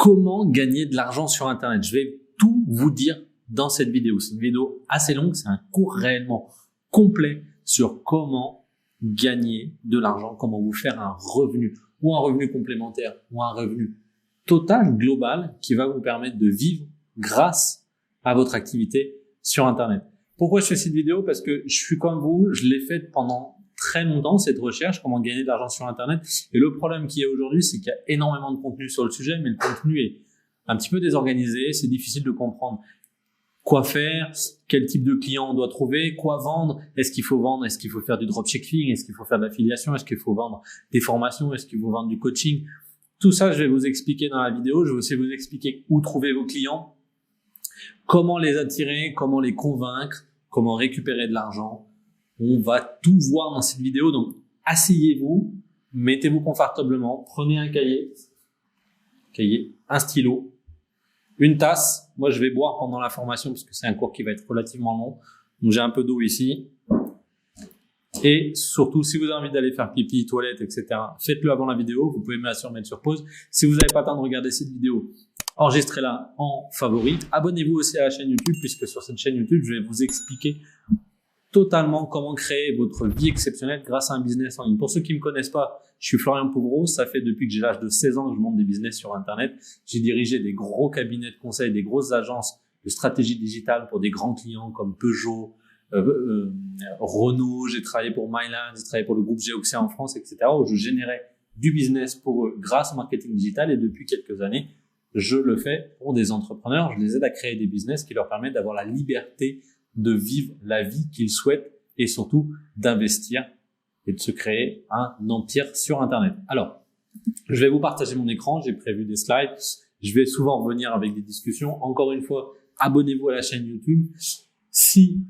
comment gagner de l'argent sur Internet. Je vais tout vous dire dans cette vidéo. C'est une vidéo assez longue, c'est un cours réellement complet sur comment gagner de l'argent, comment vous faire un revenu ou un revenu complémentaire ou un revenu total, global, qui va vous permettre de vivre grâce à votre activité sur Internet. Pourquoi je fais cette vidéo? Parce que je suis comme vous, je l'ai faite pendant très longtemps, cette recherche, comment gagner de l'argent sur Internet. Et le problème qu'il y a aujourd'hui, c'est qu'il y a énormément de contenu sur le sujet, mais le contenu est un petit peu désorganisé, c'est difficile de comprendre quoi faire, quel type de client on doit trouver, quoi vendre, est-ce qu'il faut vendre, est-ce qu'il faut faire du dropshipping, est-ce qu'il faut faire de l'affiliation, est-ce qu'il faut vendre des formations, est-ce qu'il faut vendre du coaching. Tout ça, je vais vous expliquer dans la vidéo. Je vais aussi vous expliquer où trouver vos clients, comment les attirer, comment les convaincre, comment récupérer de l'argent. On va tout voir dans cette vidéo. Donc, asseyez-vous, mettez-vous confortablement, prenez un cahier, un stylo, une tasse. Moi, je vais boire pendant la formation parce que c'est un cours qui va être relativement long. Donc, j'ai un peu d'eau ici. Et surtout, si vous avez envie d'aller faire pipi, toilette, etc., faites-le avant la vidéo. Vous pouvez bien sûr mettre sur pause. Si vous n'avez pas le temps de regarder cette vidéo, enregistrez-la en favori. Abonnez-vous aussi à la chaîne YouTube puisque sur cette chaîne YouTube, je vais vous expliquer totalement comment créer votre vie exceptionnelle grâce à un business en ligne. Pour ceux qui me connaissent pas, je suis Florian Pouvreau. Ça fait depuis que j'ai l'âge de 16 ans que je monte des business sur Internet. J'ai dirigé des gros cabinets de conseil, des grosses agences de stratégie digitale pour des grands clients comme Peugeot, Renault, j'ai travaillé pour Myland, j'ai travaillé pour le groupe Geoxia en France, etc., où je générais du business pour eux grâce au marketing digital. Et depuis quelques années, je le fais pour des entrepreneurs. Je les aide à créer des business qui leur permettent d'avoir la liberté de vivre la vie qu'ils souhaitent et surtout d'investir et de se créer un empire sur Internet. Alors, je vais vous partager mon écran. J'ai prévu des slides. Je vais souvent revenir avec des discussions. Encore une fois, abonnez-vous à la chaîne YouTube. Si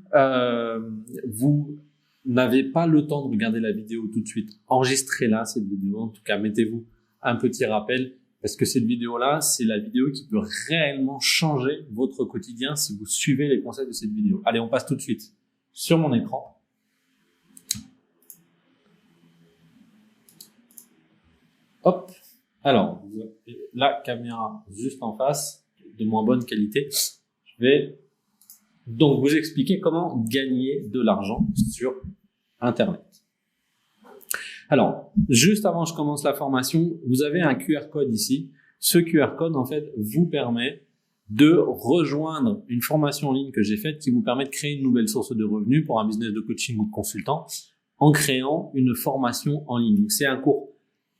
vous n'avez pas le temps de regarder la vidéo tout de suite, enregistrez-la, cette vidéo. En tout cas, mettez-vous un petit rappel parce que cette vidéo-là, c'est la vidéo qui peut réellement changer votre quotidien si vous suivez les conseils de cette vidéo. Allez, on passe tout de suite sur mon écran. Hop. Alors, vous avez la caméra juste en face, de moins bonne qualité. Je vais donc vous expliquer comment gagner de l'argent sur Internet. Alors, juste avant que je commence la formation, vous avez un QR code ici. Ce QR code, en fait, vous permet de rejoindre une formation en ligne que j'ai faite qui vous permet de créer une nouvelle source de revenus pour un business de coaching ou de consultant en créant une formation en ligne. Donc, c'est un cours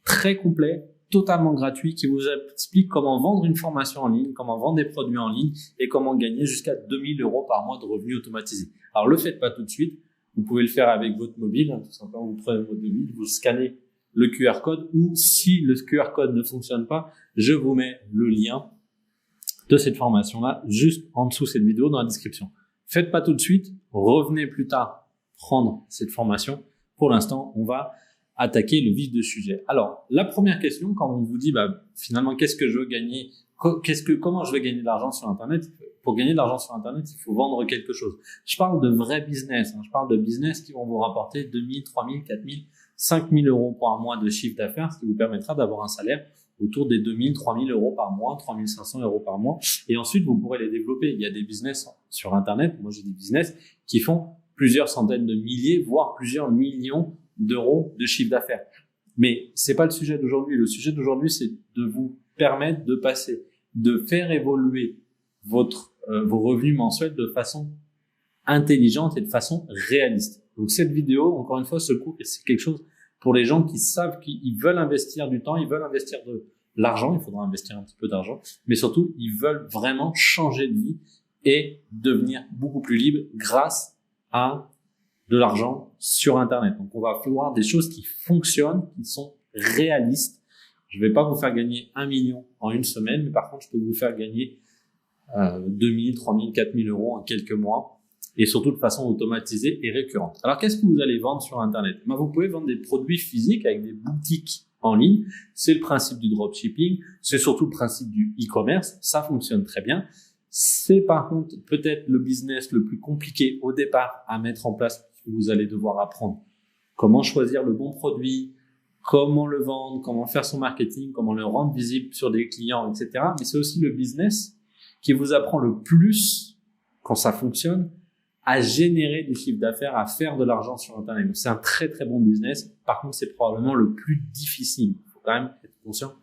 très complet, totalement gratuit, qui vous explique comment vendre une formation en ligne, comment vendre des produits en ligne et comment gagner jusqu'à 2000 € par mois de revenus automatisés. Alors, le faites pas tout de suite. Vous pouvez le faire avec votre mobile, tout simplement. Vous prenez votre mobile, vous scannez le QR code ou si le QR code ne fonctionne pas, je vous mets le lien de cette formation-là juste en dessous de cette vidéo dans la description. Faites pas tout de suite. Revenez plus tard prendre cette formation. Pour l'instant, on va attaquer le vif du sujet. Alors, la première question, quand on vous dit, finalement, qu'est-ce que je veux gagner? Comment je vais gagner de l'argent sur Internet? Pour gagner de l'argent sur Internet, il faut vendre quelque chose. Je parle de vrais business. Je parle de business qui vont vous rapporter 2000, 3000, 4000, 5000 € par mois de chiffre d'affaires, ce qui vous permettra d'avoir un salaire autour des 2000, 3000 € par mois, 3500 € par mois. Et ensuite, vous pourrez les développer. Il y a des business sur Internet. Moi, j'ai des business qui font plusieurs centaines de milliers, voire plusieurs millions d'euros de chiffre d'affaires. Mais c'est pas le sujet d'aujourd'hui. Le sujet d'aujourd'hui, c'est de vous permettre de faire évoluer vos revenus mensuels de façon intelligente et de façon réaliste. Donc cette vidéo, encore une fois, ce cours, c'est quelque chose pour les gens qui savent qu'ils veulent investir du temps, ils veulent investir de l'argent, il faudra investir un petit peu d'argent, mais surtout, ils veulent vraiment changer de vie et devenir beaucoup plus libres grâce à de l'argent sur Internet. Donc on va voir des choses qui fonctionnent, qui sont réalistes. Je vais pas vous faire gagner 1 million en une semaine, mais par contre, je peux vous faire gagner 2000, 3000, 4000 € en quelques mois et surtout de façon automatisée et récurrente. Alors, qu'est-ce que vous allez vendre sur Internet? Vous pouvez vendre des produits physiques avec des boutiques en ligne. C'est le principe du dropshipping. C'est surtout le principe du e-commerce. Ça fonctionne très bien. C'est par contre peut-être le business le plus compliqué au départ à mettre en place. Vous allez devoir apprendre comment choisir le bon produit, comment le vendre, comment faire son marketing, comment le rendre visible sur des clients, etc. Mais c'est aussi le business qui vous apprend le plus, quand ça fonctionne, à générer du chiffre d'affaires, à faire de l'argent sur Internet. Donc, c'est un très, très bon business. Par contre, c'est probablement le plus difficile. Il faut quand même être conscient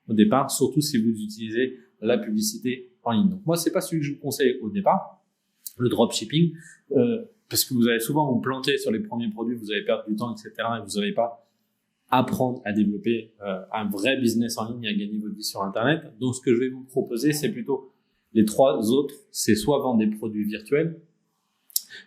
au départ, surtout si vous utilisez la publicité en ligne. Donc, moi, c'est pas celui que je vous conseille au départ, le dropshipping, parce que vous allez souvent vous planter sur les premiers produits, vous allez perdre du temps, etc. et vous n'allez pas apprendre à développer un vrai business en ligne et à gagner votre vie sur Internet. Donc, ce que je vais vous proposer, c'est plutôt les trois autres. C'est soit vendre des produits virtuels.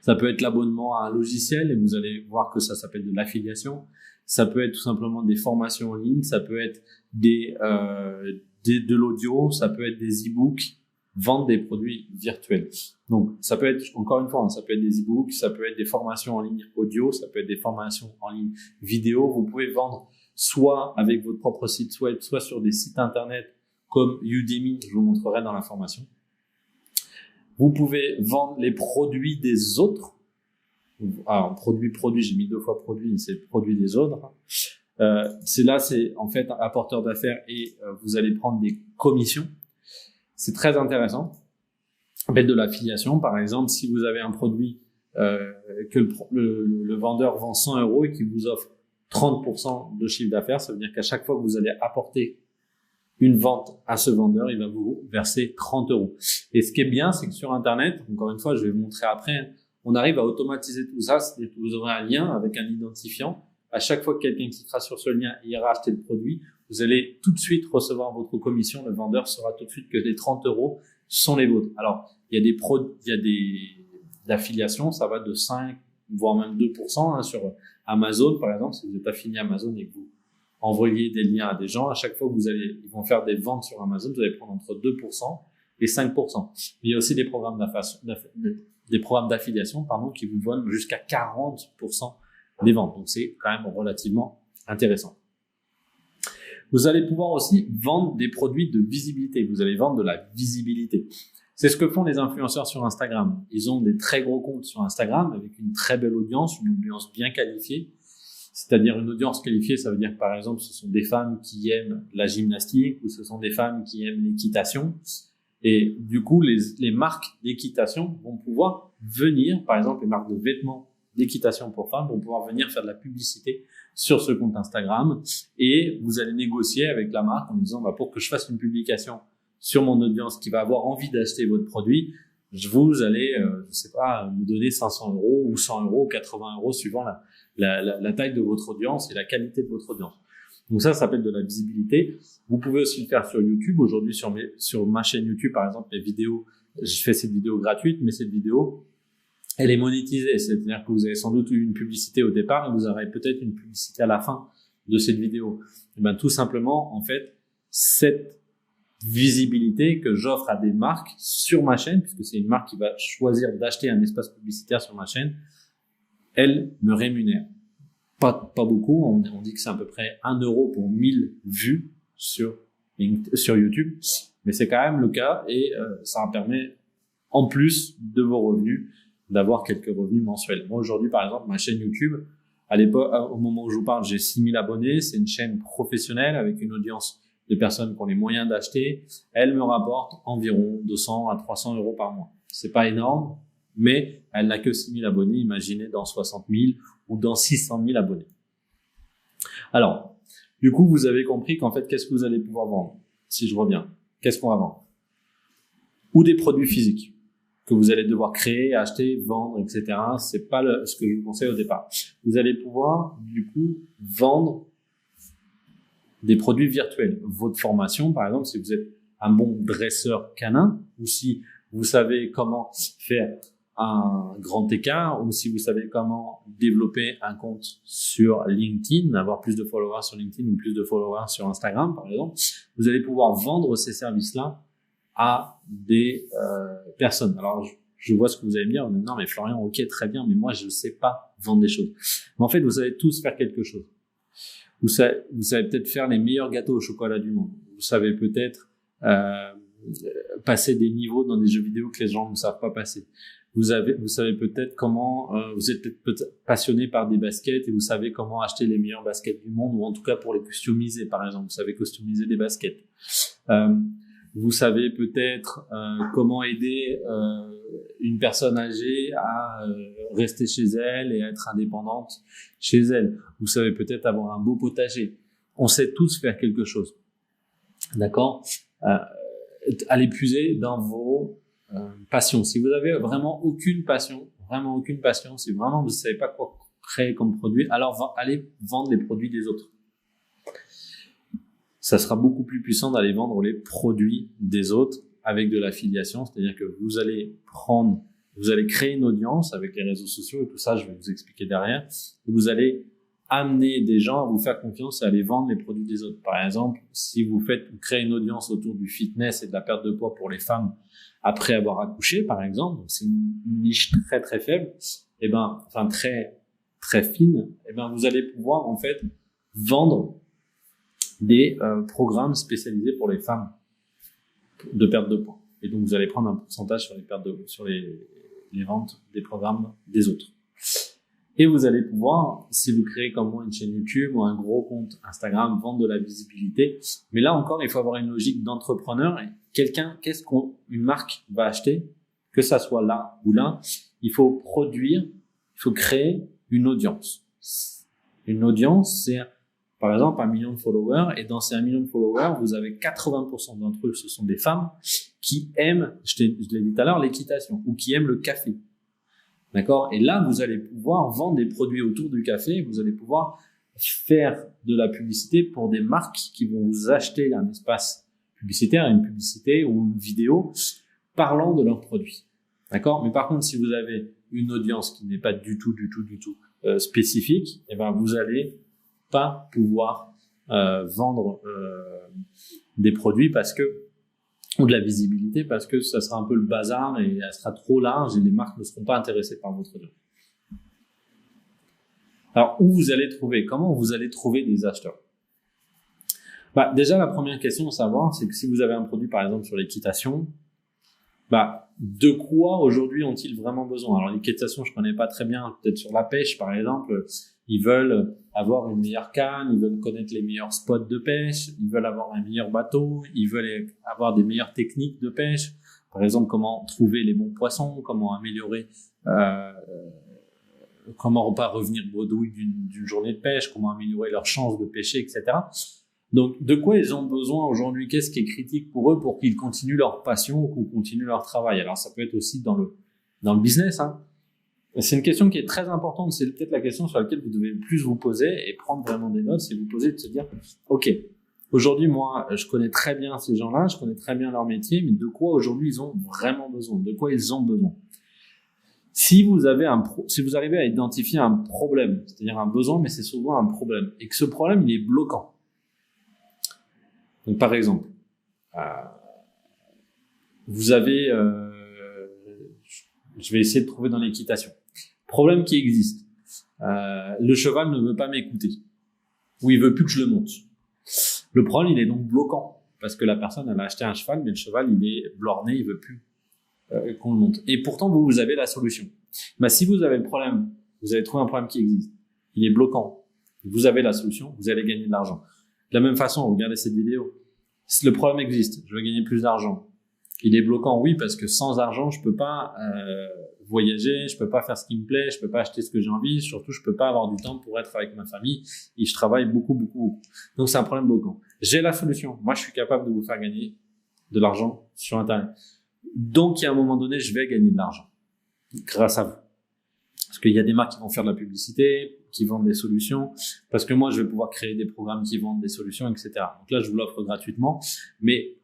Ça peut être l'abonnement à un logiciel et vous allez voir que ça s'appelle de l'affiliation. Ça peut être tout simplement des formations en ligne. Ça peut être de l'audio. Ça peut être des e-books. Vendre des produits virtuels. Donc, ça peut être, encore une fois, ça peut être des e-books, ça peut être des formations en ligne audio, ça peut être des formations en ligne vidéo. Vous pouvez vendre soit avec votre propre site web, soit sur des sites internet comme Udemy, je vous montrerai dans la formation. Vous pouvez vendre les produits des autres. Alors, produit, j'ai mis 2 fois produit, c'est produit des autres. C'est en fait un apporteur d'affaires et vous allez prendre des commissions. C'est très intéressant. Avec de l'affiliation, par exemple, si vous avez un produit que le vendeur vend 100 € et qu'il vous offre 30% de chiffre d'affaires, ça veut dire qu'à chaque fois que vous allez apporter une vente à ce vendeur, il va vous verser 30 €. Et ce qui est bien, c'est que sur Internet, encore une fois, je vais vous montrer après, on arrive à automatiser tout ça, c'est-à-dire que vous aurez un lien avec un identifiant. À chaque fois que quelqu'un cliquera sur ce lien et ira acheter le produit, vous allez tout de suite recevoir votre commission. Le vendeur saura tout de suite que les 30 € sont les vôtres. Alors, il y a des affiliations, ça va de 5, voire même 2%, sur Amazon, par exemple. Si vous êtes affilié à Amazon et que vous envoyez des liens à des gens, à chaque fois que ils vont faire des ventes sur Amazon, vous allez prendre entre 2% et 5%. Mais il y a aussi des programmes d'affiliation, qui vous donnent jusqu'à 40% des ventes. Donc, c'est quand même relativement intéressant. Vous allez pouvoir aussi vendre des produits de visibilité. Vous allez vendre de la visibilité. C'est ce que font les influenceurs sur Instagram. Ils ont des très gros comptes sur Instagram avec une très belle audience, une audience bien qualifiée. C'est-à-dire une audience qualifiée, ça veut dire par exemple ce sont des femmes qui aiment la gymnastique ou ce sont des femmes qui aiment l'équitation. Et du coup, les marques d'équitation vont pouvoir venir, par exemple les marques de vêtements d'équitation pour femmes vont pouvoir venir faire de la publicité sur ce compte Instagram et vous allez négocier avec la marque en disant pour que je fasse une publication sur mon audience qui va avoir envie d'acheter votre produit, vous allez me donner 500 € ou 100 € ou 80 € suivant la taille de votre audience et la qualité de votre audience. Donc ça s'appelle de la visibilité. Vous pouvez aussi le faire sur YouTube. Aujourd'hui sur ma chaîne YouTube par exemple, les vidéos, je fais cette vidéo gratuite, mais cette vidéo elle est monétisée, c'est-à-dire que vous avez sans doute eu une publicité au départ et vous aurez peut-être une publicité à la fin de cette vidéo. Et tout simplement, en fait, cette visibilité que j'offre à des marques sur ma chaîne, puisque c'est une marque qui va choisir d'acheter un espace publicitaire sur ma chaîne, elle me rémunère. Pas beaucoup, on dit que c'est à peu près 1 € pour 1000 vues sur YouTube, mais c'est quand même le cas et ça permet, en plus de vos revenus, d'avoir quelques revenus mensuels. Moi, aujourd'hui, par exemple, ma chaîne YouTube, à l'époque, au moment où je vous parle, j'ai 6000 abonnés. C'est une chaîne professionnelle avec une audience de personnes qui ont les moyens d'acheter. Elle me rapporte environ 200 à 300 € par mois. C'est pas énorme, mais elle n'a que 6000 abonnés. Imaginez dans 60 000 ou dans 600 000 abonnés. Alors, du coup, vous avez compris qu'en fait, qu'est-ce que vous allez pouvoir vendre? Si je reviens, qu'est-ce qu'on va vendre? Ou des produits physiques que vous allez devoir créer, acheter, vendre, etc. C'est pas ce que je vous conseille au départ. Vous allez pouvoir, du coup, vendre des produits virtuels. Votre formation, par exemple, si vous êtes un bon dresseur canin, ou si vous savez comment faire un grand écart, ou si vous savez comment développer un compte sur LinkedIn, avoir plus de followers sur LinkedIn ou plus de followers sur Instagram, par exemple, vous allez pouvoir vendre ces services-là à des personnes. Alors, je vois ce que vous allez me dire. Non, mais Florian, ok, très bien, mais moi, je ne sais pas vendre des choses. Mais en fait, vous savez tous faire quelque chose. Vous savez peut-être faire les meilleurs gâteaux au chocolat du monde. Vous savez peut-être passer des niveaux dans des jeux vidéo que les gens ne savent pas passer. Vous savez peut-être comment, vous êtes peut-être passionné par des baskets et vous savez comment acheter les meilleurs baskets du monde, ou en tout cas pour les customiser, par exemple. Vous savez customiser des baskets. Vous savez peut-être comment aider une personne âgée à rester chez elle et à être indépendante chez elle. Vous savez peut-être avoir un beau potager. On sait tous faire quelque chose. D'accord? Allez puiser dans vos passions. Si vous avez vraiment aucune passion, si vraiment vous ne savez pas quoi créer comme produit, alors allez vendre les produits des autres. Ça sera beaucoup plus puissant d'aller vendre les produits des autres avec de l'affiliation, c'est-à-dire que vous allez créer une audience avec les réseaux sociaux et tout ça, je vais vous expliquer derrière. Vous allez amener des gens à vous faire confiance et à aller vendre les produits des autres. Par exemple, si vous créez une audience autour du fitness et de la perte de poids pour les femmes après avoir accouché, par exemple, donc c'est une niche très très faible, très très fine, vous allez pouvoir en fait vendre des programmes spécialisés pour les femmes de perte de poids. Et donc vous allez prendre un pourcentage sur les ventes des programmes des autres. Et vous allez pouvoir, si vous créez comme moi une chaîne YouTube ou un gros compte Instagram, vendre de la visibilité. Mais là encore, il faut avoir une logique d'entrepreneur. Et une marque va acheter, que ça soit là ou là, il faut créer une audience. Une audience, c'est par exemple 1 million de followers, et dans ces 1 million de followers, vous avez 80% d'entre eux, ce sont des femmes qui aiment, je l'ai dit tout à l'heure, l'équitation, ou qui aiment le café. D'accord? Et là, vous allez pouvoir vendre des produits autour du café, vous allez pouvoir faire de la publicité pour des marques qui vont vous acheter un espace publicitaire, une publicité ou une vidéo parlant de leurs produits. D'accord? Mais par contre, si vous avez une audience qui n'est pas du tout spécifique, vous allez pas pouvoir vendre des produits ou de la visibilité, parce que ça sera un peu le bazar et elle sera trop large et les marques ne seront pas intéressées par votre audience. Alors, comment vous allez trouver des acheteurs? Déjà, la première question à savoir, c'est que si vous avez un produit, par exemple, sur l'équitation, de quoi aujourd'hui ont-ils vraiment besoin? Alors, l'équitation, je connais pas très bien, peut-être sur la pêche, par exemple, ils veulent avoir une meilleure canne, ils veulent connaître les meilleurs spots de pêche, ils veulent avoir un meilleur bateau, ils veulent avoir des meilleures techniques de pêche. Par exemple, comment trouver les bons poissons, comment améliorer, comment pas revenir bredouille d'une journée de pêche, comment améliorer leurs chances de pêcher, etc. Donc, de quoi ils ont besoin aujourd'hui? Qu'est-ce qui est critique pour eux pour qu'ils continuent leur passion ou qu'ils continuent leur travail? Alors, ça peut être aussi dans le business, hein. C'est une question qui est très importante. C'est peut-être la question sur laquelle vous devez plus vous poser et prendre vraiment des notes. C'est vous poser, de se dire, OK, aujourd'hui, moi, je connais très bien ces gens-là, je connais très bien leur métier, mais de quoi aujourd'hui ils ont vraiment besoin? De quoi ils ont besoin? Si vous arrivez à identifier un problème, c'est-à-dire un besoin, mais c'est souvent un problème, et que ce problème, il est bloquant. Donc, par exemple, vous avez, je vais essayer de trouver dans l'équitation. Problème qui existe. Le cheval ne veut pas m'écouter. Ou il veut plus que je le monte. Le problème, il est donc bloquant. Parce que la personne, elle a acheté un cheval, mais le cheval, il est borné, il veut plus qu'on le monte. Et pourtant, vous avez la solution. Si vous avez le problème, vous avez trouvé un problème qui existe, il est bloquant, vous avez la solution, vous allez gagner de l'argent. De la même façon, regardez cette vidéo. Si le problème existe, je veux gagner plus d'argent. Il est bloquant, oui, parce que sans argent, je peux pas voyager, je peux pas faire ce qui me plaît, je peux pas acheter ce que j'ai envie, surtout je peux pas avoir du temps pour être avec ma famille et je travaille beaucoup. Donc c'est un problème bloquant. J'ai la solution. Moi, je suis capable de vous faire gagner de l'argent sur Internet. Donc, il y a un moment donné, je vais gagner de l'argent grâce à vous. Parce qu'il y a des marques qui vont faire de la publicité, qui vendent des solutions, parce que moi, je vais pouvoir créer des programmes qui vendent des solutions, etc. Donc là, je vous l'offre gratuitement, mais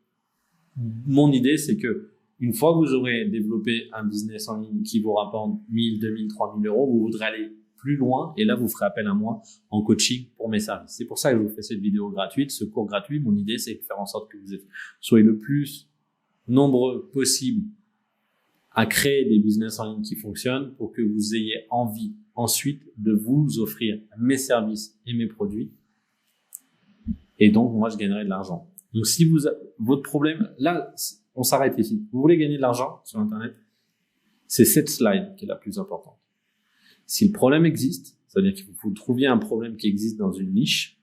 mon idée, c'est que une fois que vous aurez développé un business en ligne qui vous rapporte 1000, 2000, 3000 euros, vous voudrez aller plus loin et là, vous ferez appel à moi en coaching pour mes services. C'est pour ça que je vous fais cette vidéo gratuite, ce cours gratuit. Mon idée, c'est de faire en sorte que vous soyez le plus nombreux possible à créer des business en ligne qui fonctionnent pour que vous ayez envie ensuite de vous offrir mes services et mes produits. Et donc, moi, je gagnerai de l'argent. Donc, si votre problème, là, on s'arrête ici. Vous voulez gagner de l'argent sur Internet? C'est cette slide qui est la plus importante. Si le problème existe, c'est-à-dire qu'il faut trouver un problème qui existe dans une niche,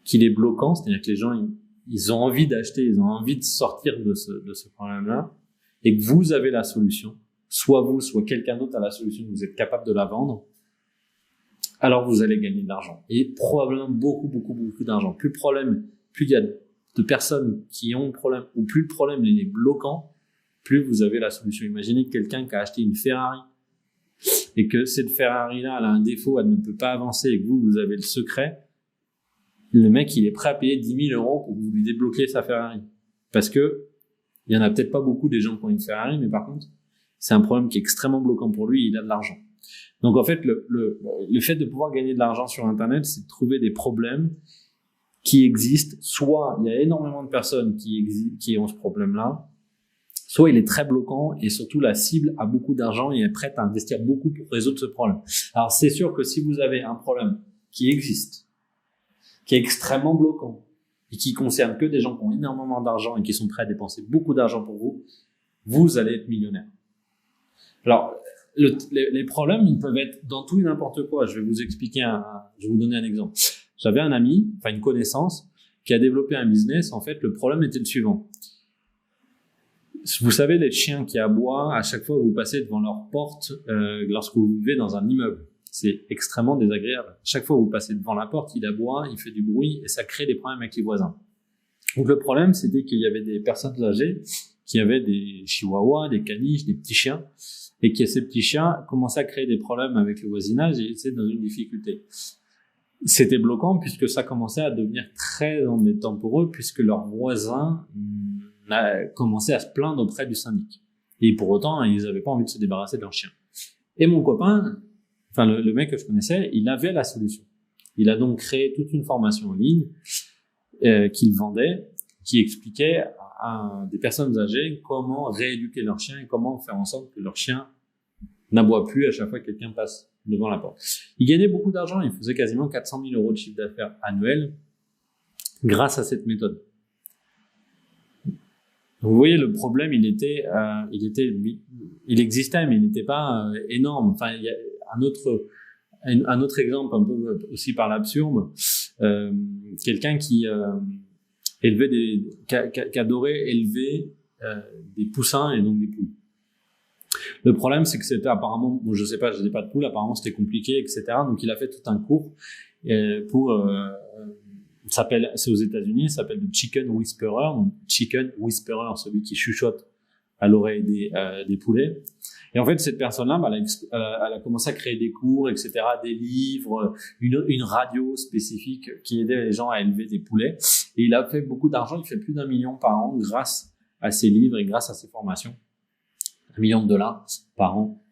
qu'il est bloquant, c'est-à-dire que les gens, ils ont envie d'acheter, ils ont envie de sortir de ce problème-là, et que vous avez la solution, soit vous, soit quelqu'un d'autre a la solution, vous êtes capable de la vendre, alors vous allez gagner de l'argent. Et probablement beaucoup d'argent. Plus il y a de personnes qui ont le problème, ou plus le problème il est bloquant, plus vous avez la solution. Imaginez quelqu'un qui a acheté une Ferrari, et que cette Ferrari-là, elle a un défaut, elle ne peut pas avancer, et que vous avez le secret, le mec, il est prêt à payer 10 000 € pour que vous lui débloquiez sa Ferrari. Parce que, il y en a peut-être pas beaucoup des gens qui ont une Ferrari, mais par contre, c'est un problème qui est extrêmement bloquant pour lui, il a de l'argent. Donc en fait, le fait de pouvoir gagner de l'argent sur Internet, c'est de trouver des problèmes qui existent. Soit il y a énormément de personnes qui ont ce problème-là, soit il est très bloquant et surtout la cible a beaucoup d'argent et est prête à investir beaucoup pour résoudre ce problème. Alors c'est sûr que si vous avez un problème qui existe, qui est extrêmement bloquant et qui concerne que des gens qui ont énormément d'argent et qui sont prêts à dépenser beaucoup d'argent pour vous, vous allez être millionnaire. Alors, les problèmes, ils peuvent être dans tout et n'importe quoi. Je vais vous expliquer je vais vous donner un exemple. J'avais un ami, une connaissance, qui a développé un business. En fait, le problème était le suivant. Vous savez, les chiens qui aboient à chaque fois que vous passez devant leur porte, lorsque vous vivez dans un immeuble. C'est extrêmement désagréable. Chaque fois que vous passez devant la porte, il aboie, il fait du bruit et ça crée des problèmes avec les voisins. Donc le problème, c'était qu'il y avait des personnes âgées qui avaient des chihuahuas, des caniches, des petits chiens, et que ces petits chiens commençaient à créer des problèmes avec le voisinage et étaient dans une difficulté. C'était bloquant puisque ça commençait à devenir très embêtant pour eux puisque leurs voisins commençaient à se plaindre auprès du syndic. Et pour autant, ils n'avaient pas envie de se débarrasser de leurs chiens. Et mon copain, le mec que je connaissais, il avait la solution. Il a donc créé toute une formation en ligne qu'il vendait, qui expliquait à des personnes âgées comment rééduquer leur chien et comment faire en sorte que leur chien n'aboie plus à chaque fois que quelqu'un passe devant la porte. Il gagnait beaucoup d'argent, il faisait quasiment 400 000 € de chiffre d'affaires annuel grâce à cette méthode. Vous voyez, le problème, il existait, mais il n'était pas énorme. Il y a un autre exemple, un peu aussi par l'absurde, quelqu'un qui adorait élever des poussins et donc des poules. Le problème, c'est que c'était apparemment, je sais pas, je n'ai pas de poules, apparemment c'était compliqué, etc. Donc il a fait tout un cours c'est aux États-Unis, ça s'appelle le Chicken Whisperer. Donc Chicken Whisperer, celui qui chuchote à l'oreille des poulets. Et en fait, cette personne-là, elle a commencé à créer des cours, etc., des livres, une radio spécifique qui aidait les gens à élever des poulets. Et il a fait beaucoup d'argent, il fait plus d'1 million par an grâce à ses livres et grâce à ses formations. $1 million par an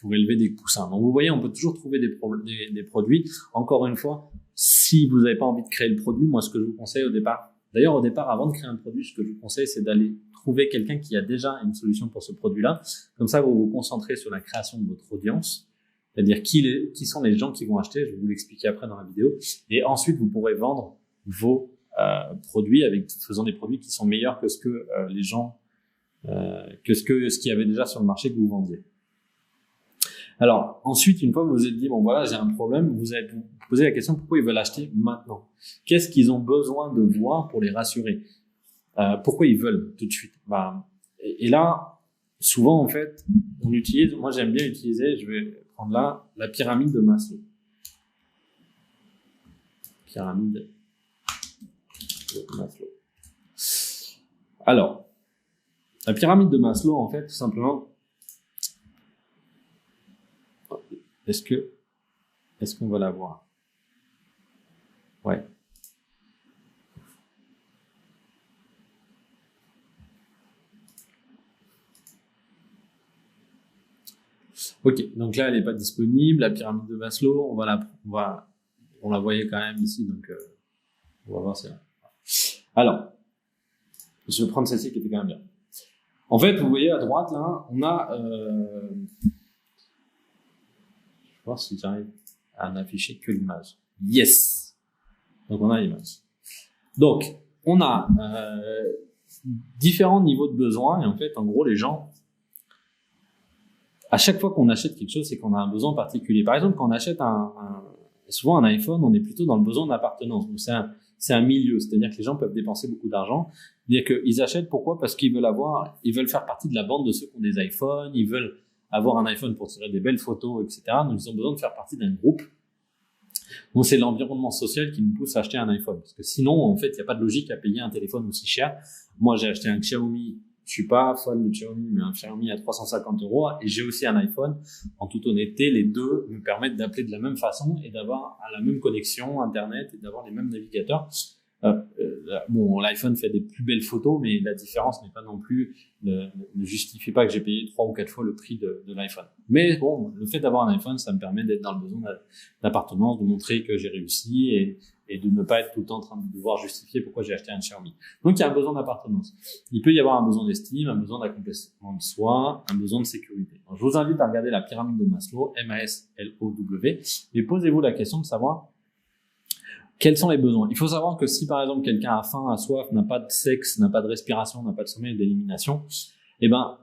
pour élever des poussins. Donc vous voyez, on peut toujours trouver des produits. Encore une fois, si vous n'avez pas envie de créer le produit, moi ce que je vous conseille au départ, avant de créer un produit, ce que je vous conseille, c'est d'aller trouver quelqu'un qui a déjà une solution pour ce produit-là. Comme ça, vous vous concentrez sur la création de votre audience, c'est-à-dire qui sont les gens qui vont acheter. Je vais vous l'expliquer après dans la vidéo. Et ensuite, vous pourrez vendre vos produits faisant des produits qui sont meilleurs que ce que les gens ce qu'il y avait déjà sur le marché que vous vendiez. Alors, ensuite, une fois que vous vous êtes dit, bon voilà, j'ai un problème, vous allez vous poser la question, pourquoi ils veulent acheter maintenant? Qu'est-ce qu'ils ont besoin de voir pour les rassurer? Pourquoi ils veulent tout de suite? Et là, souvent, en fait, moi j'aime bien utiliser, je vais prendre là, la pyramide de Maslow. Pyramide de Maslow. Alors, la pyramide de Maslow, en fait, tout simplement, est-ce qu'on va la voir? Ouais. Ok, donc là, elle n'est pas disponible. La pyramide de Maslow, on la voyait quand même ici, donc on va voir ça. Alors, je vais prendre celle-ci qui était quand même bien. En fait, vous voyez à droite, là, on a... je vais voir si j'arrive à n'afficher que l'image. Yes! Donc, on a l'image. Donc, on a différents niveaux de besoins. Et en fait, en gros, les gens, à chaque fois qu'on achète quelque chose, c'est qu'on a un besoin particulier. Par exemple, quand on achète souvent un iPhone, on est plutôt dans le besoin d'appartenance. Donc, c'est un milieu. C'est-à-dire que les gens peuvent dépenser beaucoup d'argent. C'est-à-dire qu'ils achètent, pourquoi? Parce qu'ils veulent faire partie de la bande de ceux qui ont des iPhones, ils veulent avoir un iPhone pour tirer des belles photos, etc. Donc, ils ont besoin de faire partie d'un groupe. Donc, c'est l'environnement social qui nous pousse à acheter un iPhone. Parce que sinon, en fait, il n'y a pas de logique à payer un téléphone aussi cher. Moi, j'ai acheté un Xiaomi. Je suis pas fan de Xiaomi, mais un Xiaomi à 350 €. Et j'ai aussi un iPhone. En toute honnêteté, les deux me permettent d'appeler de la même façon et d'avoir la même connexion Internet et d'avoir les mêmes navigateurs. Bon, l'iPhone fait des plus belles photos, mais la différence n'est pas non plus, ne justifie pas que j'ai payé 3 ou 4 fois le prix de l'iPhone. Mais bon, le fait d'avoir un iPhone, ça me permet d'être dans le besoin d'appartenance, de montrer que j'ai réussi et de ne pas être tout le temps en train de devoir justifier pourquoi j'ai acheté un Xiaomi. Donc, il y a un besoin d'appartenance. Il peut y avoir un besoin d'estime, un besoin d'accomplissement de soi, un besoin de sécurité. Donc, je vous invite à regarder la pyramide de Maslow, M-A-S-L-O-W, et posez-vous la question de savoir quels sont les besoins. Il faut savoir que si, par exemple, quelqu'un a faim, a soif, n'a pas de sexe, n'a pas de respiration, n'a pas de sommeil, d'élimination, eh ben,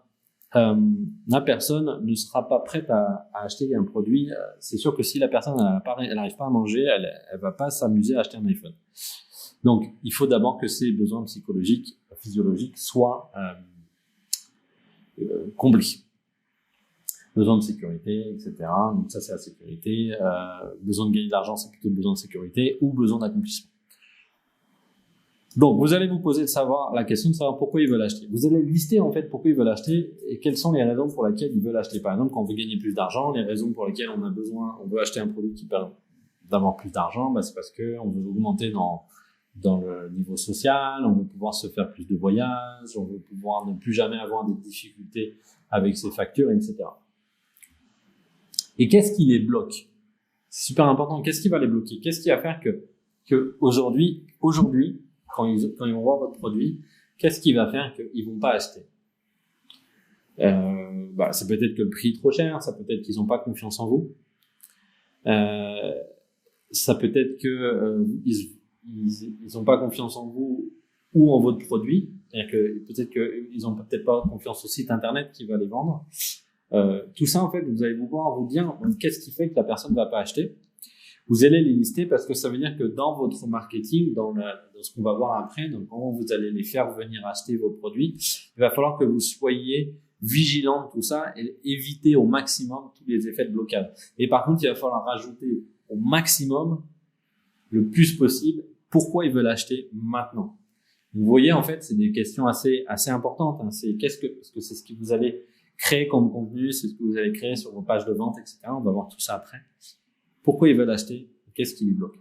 la personne ne sera pas prête à acheter un produit. C'est sûr que si la personne elle n'arrive pas à manger, elle va pas s'amuser à acheter un iPhone. Donc, il faut d'abord que ces besoins psychologiques, physiologiques soient comblés. Besoin de sécurité, etc. Donc ça, c'est la sécurité. Besoin de gagner de l'argent, c'est plutôt besoin de sécurité ou besoin d'accomplissement. Donc, vous allez vous poser la question de savoir pourquoi ils veulent acheter. Vous allez lister, en fait, pourquoi ils veulent acheter et quelles sont les raisons pour lesquelles ils veulent acheter. Par exemple, quand on veut gagner plus d'argent, les raisons pour lesquelles on veut acheter un produit qui permet d'avoir plus d'argent, c'est parce que on veut augmenter dans le niveau social, on veut pouvoir se faire plus de voyages, on veut pouvoir ne plus jamais avoir des difficultés avec ses factures, etc. Et qu'est-ce qui les bloque? C'est super important. Qu'est-ce qui va les bloquer? Qu'est-ce qui va faire que aujourd'hui, quand ils vont voir votre produit, qu'est-ce qui va faire qu'ils vont pas acheter? Ça peut être que le prix est trop cher, ça peut être qu'ils n'ont pas confiance en vous, ça peut être que ils ont pas confiance en vous ou en votre produit, c'est-à-dire que peut-être qu'ils ont peut-être pas confiance au site internet qui va les vendre. Tout ça, en fait, vous allez pouvoir vous dire qu'est-ce qui fait que la personne ne va pas acheter. Vous allez les lister parce que ça veut dire que dans votre marketing, dans ce qu'on va voir après, donc comment vous allez les faire venir acheter vos produits, il va falloir que vous soyez vigilant de tout ça et éviter au maximum tous les effets de blocage. Et par contre, il va falloir rajouter au maximum, le plus possible, pourquoi ils veulent acheter maintenant. Vous voyez, en fait, c'est des questions assez importantes. Parce que c'est ce que vous allez créer comme contenu, c'est ce que vous allez créer sur vos pages de vente, etc. On va voir tout ça après. Pourquoi ils veulent acheter? Qu'est-ce qui les bloque?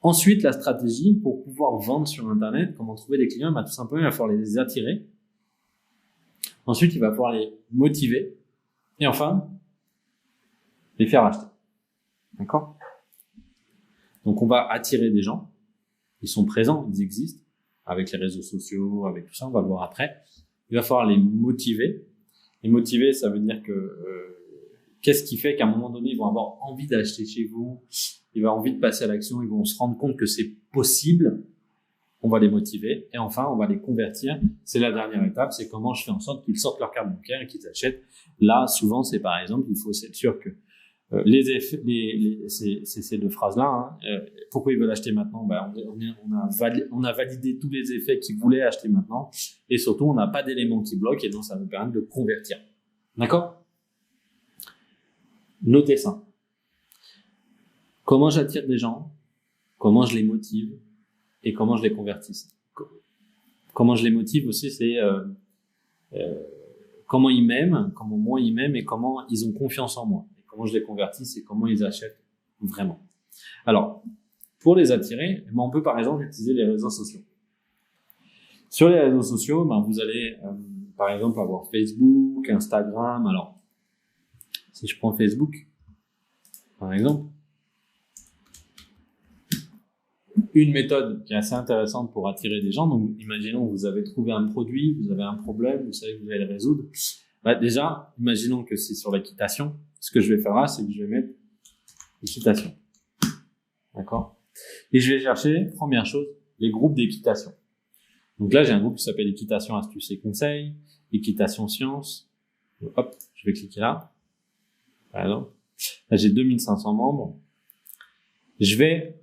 Ensuite, la stratégie pour pouvoir vendre sur Internet, comment trouver des clients, tout simplement, il va falloir les attirer. Ensuite, il va falloir les motiver. Et enfin, les faire acheter. D'accord? Donc, on va attirer des gens. Ils sont présents, ils existent. Avec les réseaux sociaux, avec tout ça, on va le voir après. Il va falloir les motiver. Les motiver, ça veut dire que qu'est-ce qui fait qu'à un moment donné, ils vont avoir envie d'acheter chez vous, ils vont avoir envie de passer à l'action, ils vont se rendre compte que c'est possible. On va les motiver et enfin, on va les convertir. C'est la dernière étape, c'est comment je fais en sorte qu'ils sortent leur carte bancaire et qu'ils achètent. Là, souvent, c'est par exemple, il faut être sûr que ces deux phrases-là, pourquoi ils veulent acheter maintenant? On a validé tous les effets qu'ils voulaient acheter maintenant et surtout, on n'a pas d'éléments qui bloquent et donc ça nous permet de convertir. D'accord? Notez ça. Comment j'attire des gens? Comment je les motive? Et comment je les convertis? Comment je les motive aussi, c'est comment ils m'aiment, comment moi ils m'aiment et comment ils ont confiance en moi. Et comment je les convertis, c'est comment ils achètent vraiment. Alors, pour les attirer, on peut par exemple utiliser les réseaux sociaux. Sur les réseaux sociaux, vous allez par exemple avoir Facebook, Instagram. Alors, si je prends Facebook, par exemple, une méthode qui est assez intéressante pour attirer des gens. Donc, imaginons que vous avez trouvé un produit, vous avez un problème, vous savez que vous allez le résoudre. Déjà, imaginons que c'est sur l'équitation. Ce que je vais faire là, c'est que je vais mettre équitation. D'accord? Et je vais chercher, première chose, les groupes d'équitation. Donc là, j'ai un groupe qui s'appelle équitation, astuces et conseils, équitation sciences. Hop, je vais cliquer là. Par exemple. Là, j'ai 2500 membres. Je vais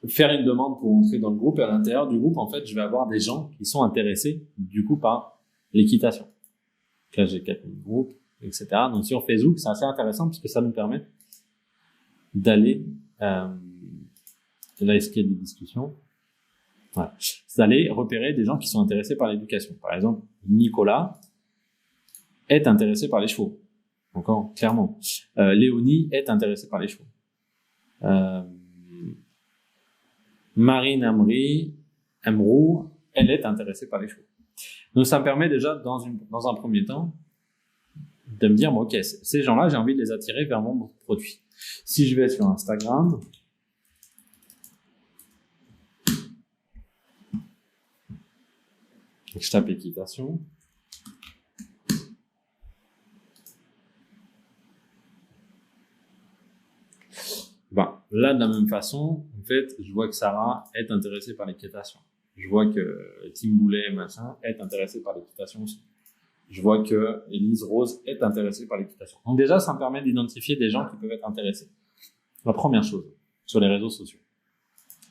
faire une demande pour entrer dans le groupe et à l'intérieur du groupe, en fait, je vais avoir des gens qui sont intéressés, du coup, par l'équitation. Là, j'ai 4000 groupes, etc. Donc, sur Facebook, c'est assez intéressant parce que ça nous permet d'aller, là, est-ce qu'il y a des discussions? Voilà. C'est d'aller repérer des gens qui sont intéressés par l'éducation. Par exemple, Nicolas est intéressé par les chevaux. Encore, clairement. Léonie est intéressée par les chevaux. Marine Amrou, elle est intéressée par les chevaux. Donc, ça me permet déjà, dans un premier temps, de me dire, bon, ok, ces gens-là, j'ai envie de les attirer vers mon produit. Si je vais sur Instagram, je tape équitation. Bon, là, de la même façon, en fait, je vois que Sarah est intéressée par l'équitation. Je vois que Tim Boulet, machin, est intéressé par l'équitation aussi. Je vois que Elise Rose est intéressée par l'équitation. Donc déjà, ça me permet d'identifier des gens qui peuvent être intéressés. La première chose, sur les réseaux sociaux.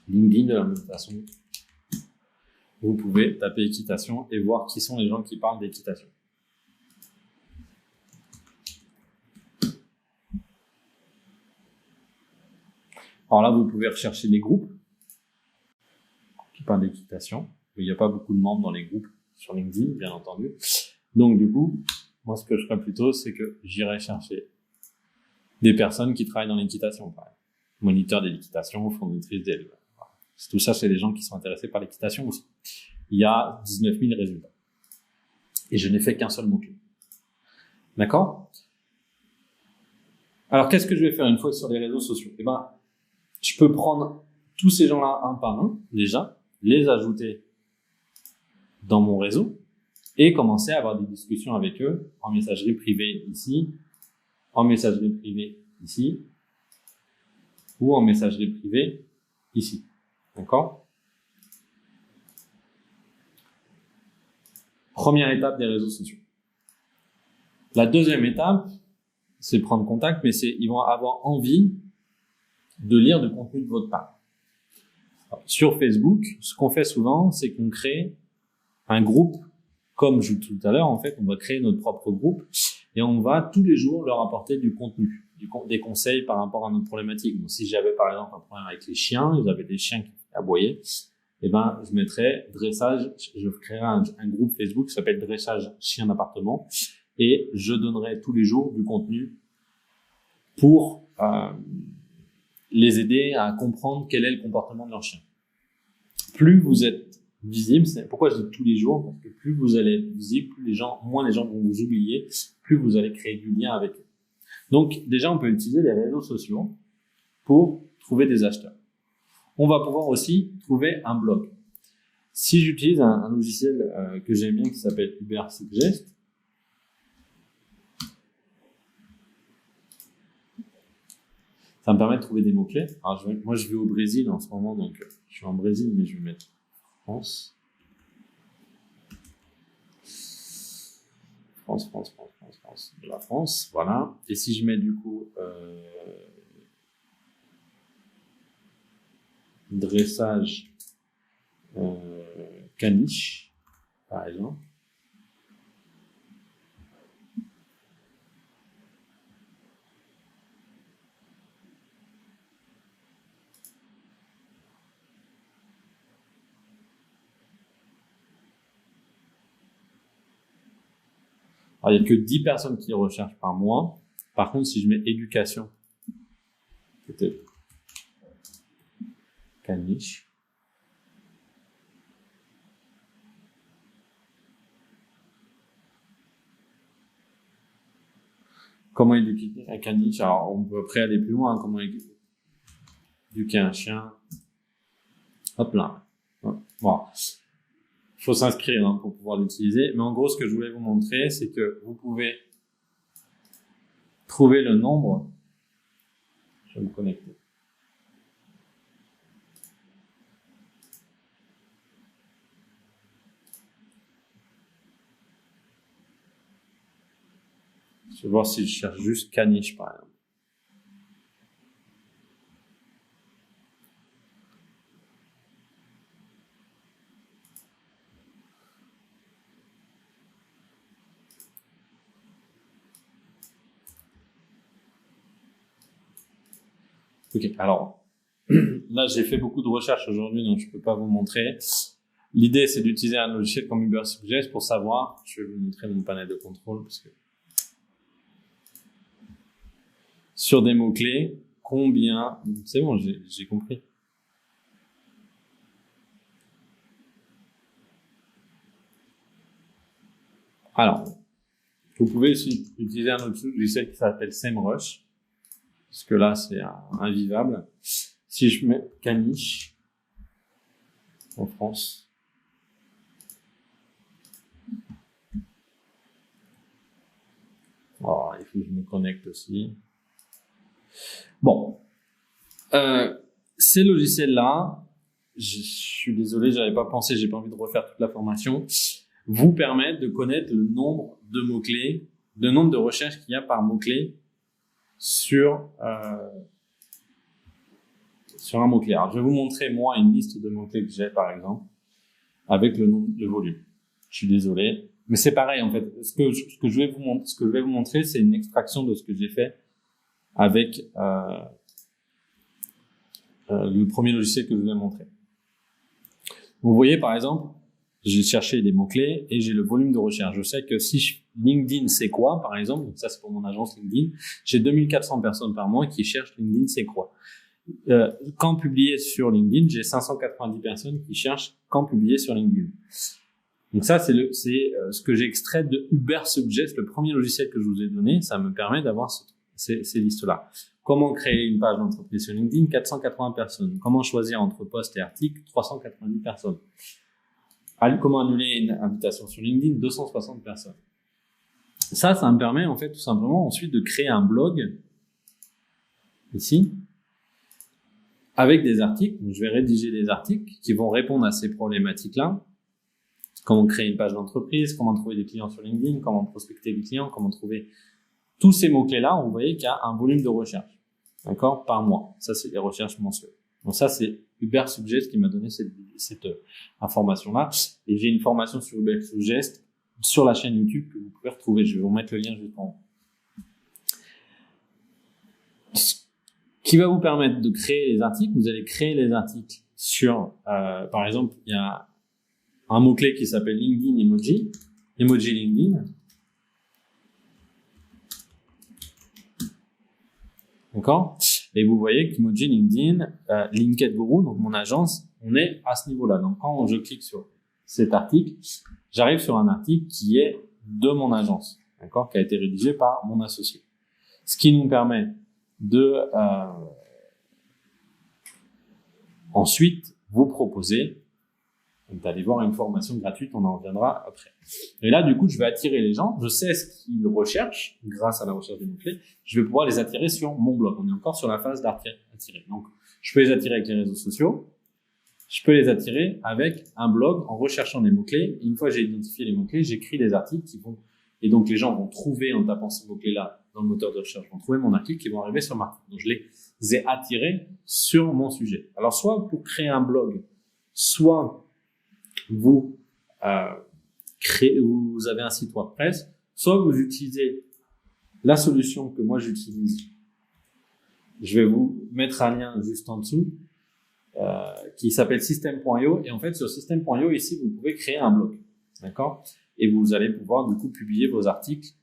LinkedIn, de la même façon, vous pouvez taper équitation et voir qui sont les gens qui parlent d'équitation. Alors là, vous pouvez rechercher des groupes qui parlent d'équitation. Il n'y a pas beaucoup de membres dans les groupes sur LinkedIn, bien entendu. Donc du coup, moi, ce que je ferais plutôt, c'est que j'irais chercher des personnes qui travaillent dans l'équitation, par exemple. Moniteur de l'équitation, fondatrice d'élevage. Voilà. Tout ça, c'est des gens qui sont intéressés par l'équitation aussi. Il y a 19 000 résultats. Et je n'ai fait qu'un seul mot-clé. D'accord? Alors, qu'est-ce que je vais faire une fois sur les réseaux sociaux? Eh ben, je peux prendre tous ces gens-là un par un, déjà, les ajouter dans mon réseau et commencer à avoir des discussions avec eux en messagerie privée ici, en messagerie privée ici, ou en messagerie privée ici. D'accord? Première étape des réseaux sociaux. La deuxième étape, c'est prendre contact, mais ils vont avoir envie de lire du contenu de votre part. Sur Facebook, ce qu'on fait souvent, c'est qu'on crée un groupe, comme je disais tout à l'heure, en fait, on va créer notre propre groupe et on va tous les jours leur apporter du contenu, des conseils par rapport à notre problématique. Donc, si j'avais par exemple un problème avec les chiens, j'avais des chiens qui aboyaient, eh ben, je mettrais dressage, je créerais un groupe Facebook qui s'appelle dressage chien d'appartement et je donnerais tous les jours du contenu pour les aider à comprendre quel est le comportement de leur chien. Plus vous êtes visible, c'est pourquoi je dis tous les jours, parce que plus vous allez être visible, moins les gens vont vous oublier, plus vous allez créer du lien avec eux. Donc, déjà, on peut utiliser les réseaux sociaux pour trouver des acheteurs. On va pouvoir aussi trouver un blog. Si j'utilise un logiciel que j'aime bien qui s'appelle Ubersuggest, ça me permet de trouver des mots-clés. Alors, moi, je vais au Brésil en ce moment, donc je suis en Brésil, mais je vais mettre France. De la France, voilà. Et si je mets du coup dressage caniche, par exemple. Alors, il n'y a que 10 personnes qui recherchent par mois. Par contre, si je mets éducation, peut-être caniche. Comment éduquer un caniche? Alors, on peut après aller plus loin. Comment éduquer un chien? Hop là. Bon. Il faut s'inscrire pour pouvoir l'utiliser. Mais en gros, ce que je voulais vous montrer, c'est que vous pouvez trouver le nombre. Je vais me connecter. Je vais voir si je cherche juste caniche, par exemple. Ok, alors là j'ai fait beaucoup de recherches aujourd'hui, donc je peux pas vous montrer. L'idée c'est d'utiliser un logiciel comme Ubersuggest pour savoir. Je vais vous montrer mon panel de contrôle parce que sur des mots clés, combien. C'est bon, j'ai compris. Alors, vous pouvez aussi utiliser un autre logiciel qui s'appelle SEMrush. Parce que là, c'est invivable. Si je mets caniche en France, oh, il faut que je me connecte aussi. Bon, ces logiciels-là, je suis désolé, j'avais pas pensé, j'ai pas envie de refaire toute la formation, vous permettent de connaître le nombre de mots-clés, le nombre de recherches qu'il y a par mot-clé sur un mot-clé. Alors, je vais vous montrer, moi, une liste de mots-clés que j'ai, par exemple, avec le volume. Je suis désolé. Mais c'est pareil, en fait. Ce que je vais vous montrer, c'est une extraction de ce que j'ai fait avec le premier logiciel que je vous ai montré. Vous voyez, par exemple, j'ai cherché des mots-clés et j'ai le volume de recherche. Je sais que si LinkedIn c'est quoi, par exemple, donc ça c'est pour mon agence LinkedIn, j'ai 2400 personnes par mois qui cherchent LinkedIn c'est quoi. Quand publié sur LinkedIn, j'ai 590 personnes qui cherchent quand publié sur LinkedIn. Donc ça, c'est ce que j'ai extrait de Ubersuggest, le premier logiciel que je vous ai donné. Ça me permet d'avoir ces listes-là. Comment créer une page d'entreprise sur LinkedIn? 480 personnes. Comment choisir entre posts et articles? 390 personnes. Comment annuler une invitation sur LinkedIn? 260 personnes. Ça me permet en fait tout simplement ensuite de créer un blog ici avec des articles. Donc, je vais rédiger des articles qui vont répondre à ces problématiques-là. Comment créer une page d'entreprise, comment trouver des clients sur LinkedIn, comment prospecter des clients, comment trouver tous ces mots-clés-là. Vous voyez qu'il y a un volume de recherche, d'accord, par mois. Ça, c'est des recherches mensuelles. Donc ça, c'est Ubersuggest qui m'a donné cette information-là. Et j'ai une formation sur Ubersuggest sur la chaîne YouTube que vous pouvez retrouver. Je vais vous mettre le lien juste en haut. Qui va vous permettre de créer les articles. Vous allez créer les articles sur, par exemple, il y a un mot-clé qui s'appelle LinkedIn Emoji, Emoji LinkedIn. D'accord? Et vous voyez qu'Emoji LinkedIn, Linked Guru, donc mon agence, on est à ce niveau-là. Donc quand je clique sur cet article, j'arrive sur un article qui est de mon agence, d'accord, qui a été rédigé par mon associé. Ce qui nous permet de ensuite vous proposer d'aller voir une formation gratuite, on en reviendra après. Et là, du coup, je vais attirer les gens, je sais ce qu'ils recherchent grâce à la recherche des mots-clés, je vais pouvoir les attirer sur mon blog. On est encore sur la phase d'attirer. Donc, je peux les attirer avec les réseaux sociaux, je peux les attirer avec un blog en recherchant des mots-clés. Une fois que j'ai identifié les mots-clés, j'écris des articles qui vont, et donc les gens vont trouver en tapant ces mots-clés-là dans le moteur de recherche, vont trouver mon article qui vont arriver sur ma article. Donc, je les ai attirés sur mon sujet. Alors, soit pour créer un blog, soit vous vous avez un site WordPress, soit vous utilisez la solution que moi j'utilise. Je vais vous mettre un lien juste en dessous qui s'appelle System.io, et en fait sur System.io ici vous pouvez créer un blog, d'accord, et vous allez pouvoir du coup publier vos articles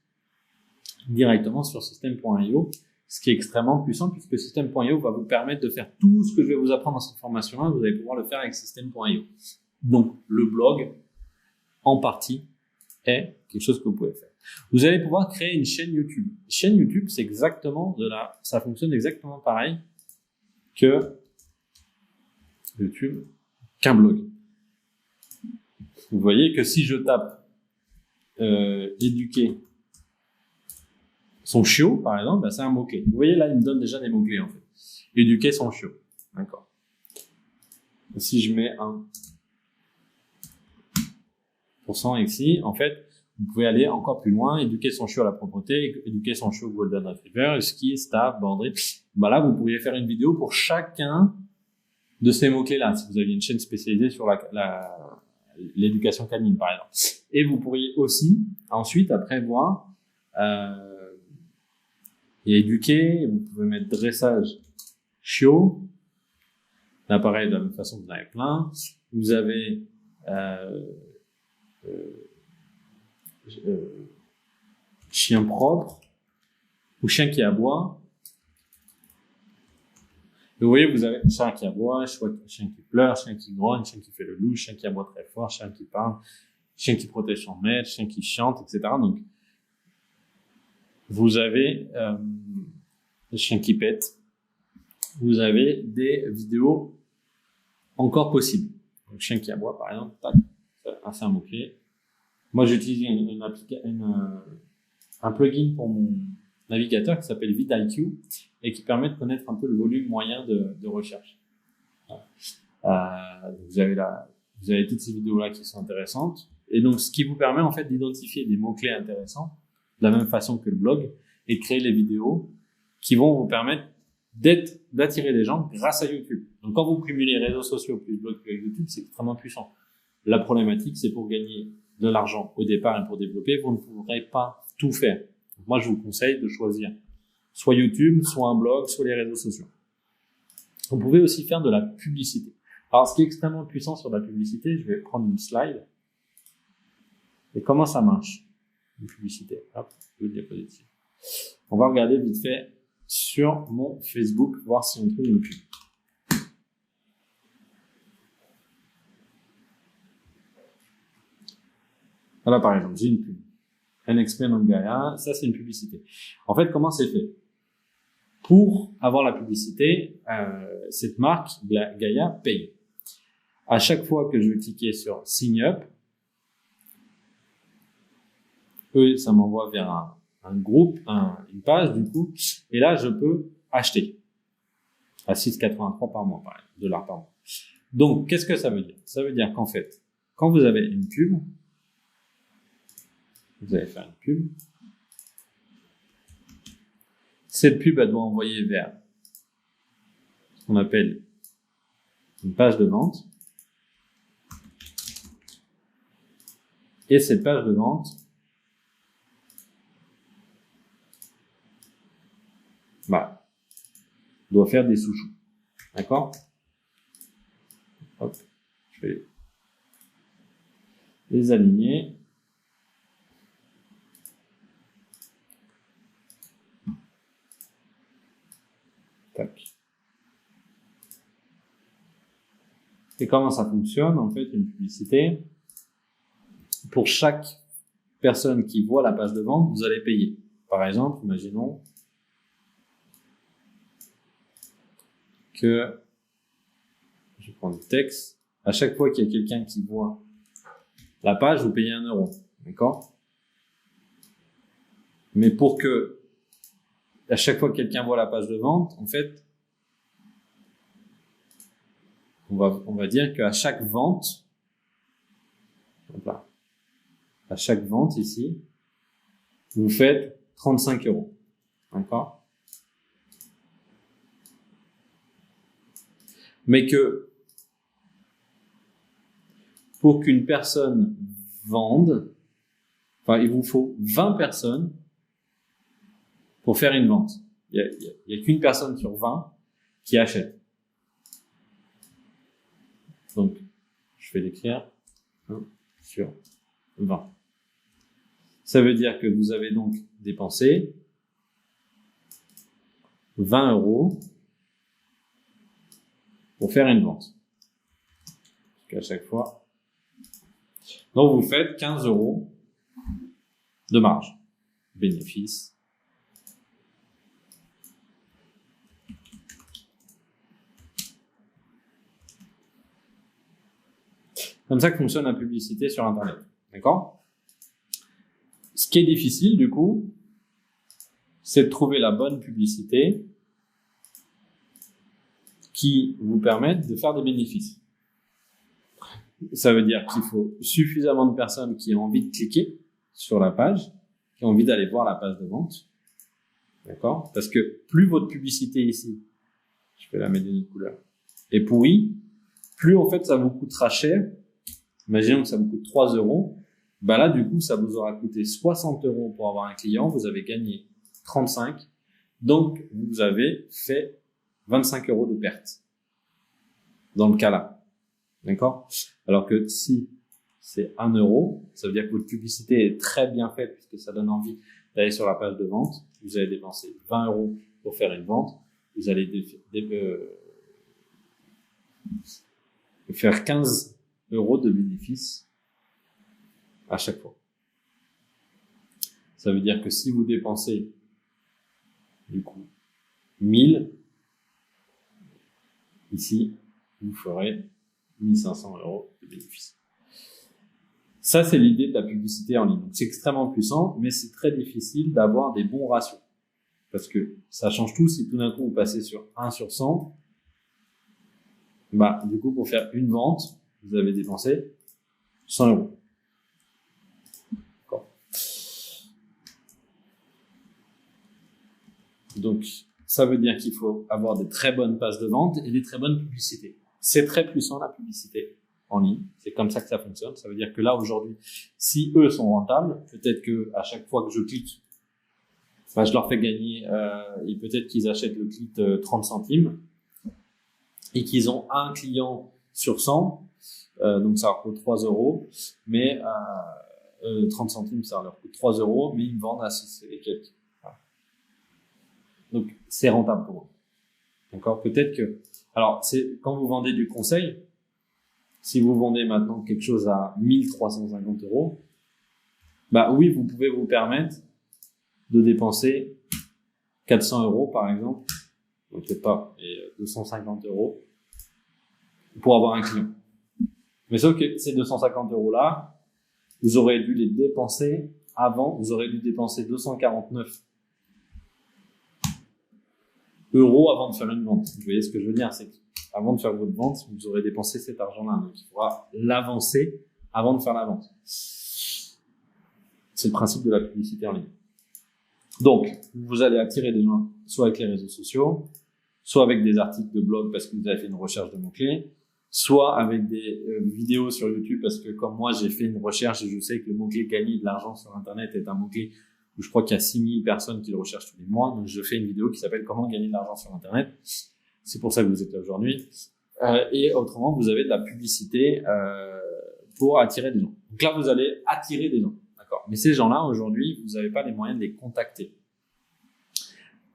directement sur System.io, ce qui est extrêmement puissant puisque System.io va vous permettre de faire tout ce que je vais vous apprendre dans cette formation-là, vous allez pouvoir le faire avec System.io. Donc, le blog, en partie, est quelque chose que vous pouvez faire. Vous allez pouvoir créer une chaîne YouTube. Une chaîne YouTube, c'est exactement ça fonctionne exactement pareil que YouTube, qu'un blog. Vous voyez que si je tape éduquer son chiot, par exemple, c'est un mot-clé. Vous voyez là, il me donne déjà des mots-clés en fait. Éduquer son chiot. D'accord. Si je mets un % ici, en fait, vous pouvez aller encore plus loin, éduquer son chiot à la propreté, éduquer son chiot au Golden Retriever, ski, staff, borderie. Bah là, vous pourriez faire une vidéo pour chacun de ces mots-clés-là, si vous aviez une chaîne spécialisée sur l'éducation canine, par exemple. Et vous pourriez aussi, ensuite, après, voir et éduquer. Vous pouvez mettre dressage chiot. Là, pareil, de la même façon, vous en avez plein. Vous avez chien propre ou chien qui aboie. Et vous voyez, vous avez chien qui aboie, chien qui pleure, chien qui grogne, chien qui fait le loup, chien qui aboie très fort, chien qui parle, chien qui protège son maître, chien qui chante, etc. Donc, vous avez chien qui pète. Vous avez des vidéos encore possibles. Donc, chien qui aboie, par exemple, tac, c'est un mot-clé. Moi, j'utilise un plugin pour mon navigateur qui s'appelle vidIQ et qui permet de connaître un peu le volume moyen de recherche. Vous avez toutes ces vidéos-là qui sont intéressantes. Et donc, ce qui vous permet, en fait, d'identifier des mots-clés intéressants de la même façon que le blog et de créer les vidéos qui vont vous permettre d'attirer des gens grâce à YouTube. Donc, quand vous cumulez réseaux sociaux plus blog plus YouTube, c'est extrêmement puissant. La problématique, c'est pour gagner de l'argent au départ et pour développer, vous ne pourrez pas tout faire. Donc, moi, je vous conseille de choisir soit YouTube, soit un blog, soit les réseaux sociaux. Vous pouvez aussi faire de la publicité. Alors, ce qui est extrêmement puissant sur la publicité, je vais prendre une slide. Et comment ça marche, une publicité? Hop, le diapositive. On va regarder vite fait sur mon Facebook, voir si on trouve une pub. Voilà, par exemple, j'ai une pub. NXP Gaia, ça c'est une publicité. En fait, comment c'est fait? Pour avoir la publicité, cette marque, Gaia, paye. À chaque fois que je vais cliquer sur Sign Up, ça m'envoie vers un groupe, une page du coup, et là je peux acheter à 6,83 par mois, $ par mois. Donc, qu'est-ce que ça veut dire? Ça veut dire qu'en fait, quand vous avez une pub, vous allez faire une pub. Cette pub, elle doit envoyer vers ce qu'on appelle une page de vente. Et cette page de vente doit faire des sous-choux. D'accord? Hop, je vais les aligner. Tac. Et comment ça fonctionne, en fait, une publicité? Pour chaque personne qui voit la page de vente, vous allez payer. Par exemple, imaginons que, je vais prendre le texte, à chaque fois qu'il y a quelqu'un qui voit la page, vous payez 1 €. D'accord? Mais pour que, à chaque fois que quelqu'un voit la page de vente, en fait, on va dire qu'à chaque vente, à chaque vente ici, vous faites 35 €. D'accord? Mais que pour qu'une personne vende, il vous faut 20 personnes pour faire une vente. Il y a qu'une personne sur 20 qui achète. Donc, je vais l'écrire 1 sur 20. Ça veut dire que vous avez donc dépensé 20 € pour faire une vente. Parce qu'à chaque fois, donc vous faites 15 € de marge, bénéfice. Comme ça que fonctionne la publicité sur Internet. D'accord? Ce qui est difficile, du coup, c'est de trouver la bonne publicité qui vous permette de faire des bénéfices. Ça veut dire qu'il faut suffisamment de personnes qui ont envie de cliquer sur la page, qui ont envie d'aller voir la page de vente. D'accord? Parce que plus votre publicité ici, je vais la mettre d'une autre couleur, est pourrie, plus en fait ça vous coûtera cher. Imaginons que ça vous coûte 3 euros. Bah là, du coup, ça vous aura coûté 60 euros pour avoir un client. Vous avez gagné 35. Donc, vous avez fait 25 euros de perte. Dans le cas là. D'accord? Alors que si c'est 1 euro, ça veut dire que votre publicité est très bien faite puisque ça donne envie d'aller sur la page de vente. Vous allez dépenser 20 euros pour faire une vente. Vous allez faire 15 euros de bénéfice à chaque fois. Ça veut dire que si vous dépensez du coup 1000, ici, vous ferez 1500 euros de bénéfice. Ça, c'est l'idée de la publicité en ligne. Donc, c'est extrêmement puissant, mais c'est très difficile d'avoir des bons ratios. Parce que ça change tout si tout d'un coup vous passez sur 1 sur 100. Bah, du coup, pour faire une vente, vous avez dépensé 100 euros. D'accord. Donc, ça veut dire qu'il faut avoir des très bonnes pages de vente et des très bonnes publicités. C'est très puissant, la publicité en ligne. C'est comme ça que ça fonctionne. Ça veut dire que là, aujourd'hui, si eux sont rentables, peut-être que à chaque fois que je clique, bah, je leur fais gagner, et peut-être qu'ils achètent le clic 30 centimes et qu'ils ont un client sur 100, donc ça leur coûte 3 euros, mais 30 centimes, ça leur coûte 3 euros, mais ils me vendent à 6 et quelques. Voilà. Donc, c'est rentable pour eux. D'accord? Peut-être que, alors, c'est, quand vous vendez du conseil, si vous vendez maintenant quelque chose à 1350 euros, bah oui, vous pouvez vous permettre de dépenser 400 euros, par exemple, donc peut-être pas, et 250 euros pour avoir un client. Mais sauf que ces 250 euros-là, vous aurez dû les dépenser avant, vous aurez dû dépenser 249 euros avant de faire une vente. Vous voyez ce que je veux dire? C'est qu'avant de faire votre vente, vous aurez dépensé cet argent-là. Donc, il faudra l'avancer avant de faire la vente. C'est le principe de la publicité en ligne. Donc, vous allez attirer des gens soit avec les réseaux sociaux, soit avec des articles de blog parce que vous avez fait une recherche de mots-clés, soit avec des vidéos sur YouTube parce que comme moi, j'ai fait une recherche et je sais que le mot-clé gagner de l'argent sur Internet est un mot-clé où je crois qu'il y a 6000 personnes qui le recherchent tous les mois. Donc, je fais une vidéo qui s'appelle « Comment gagner de l'argent sur Internet ». C'est pour ça que vous êtes là aujourd'hui. Et autrement, vous avez de la publicité pour attirer des gens. Donc là, vous allez attirer des gens. D'accord. Mais ces gens-là, aujourd'hui, vous n'avez pas les moyens de les contacter.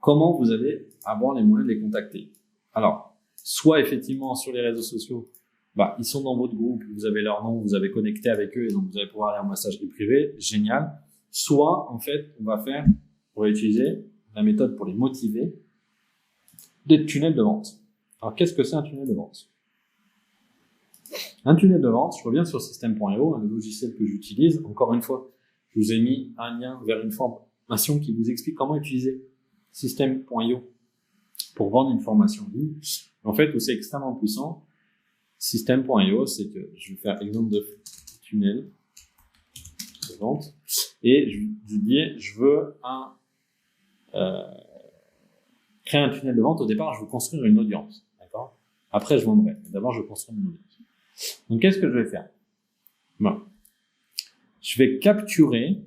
Comment vous allez avoir les moyens de les contacter? Alors, soit effectivement sur les réseaux sociaux, bah, ils sont dans votre groupe, vous avez leur nom, vous avez connecté avec eux et donc vous allez pouvoir aller en messagerie privée. Génial. Soit, en fait, on va utiliser la méthode pour les motiver, des tunnels de vente. Alors, qu'est-ce que c'est un tunnel de vente? Un tunnel de vente, je reviens sur System.io, le logiciel que j'utilise. Encore une fois, je vous ai mis un lien vers une formation qui vous explique comment utiliser System.io pour vendre une formation en ligne. En fait, où c'est extrêmement puissant, System.io, c'est que je vais faire exemple de tunnel de vente et je dis, je veux créer un tunnel de vente. Au départ, je veux construire une audience. D'accord? Après, je vendrai. Mais d'abord, je veux construire une audience. Donc, qu'est-ce que je vais faire? Bon. Je vais capturer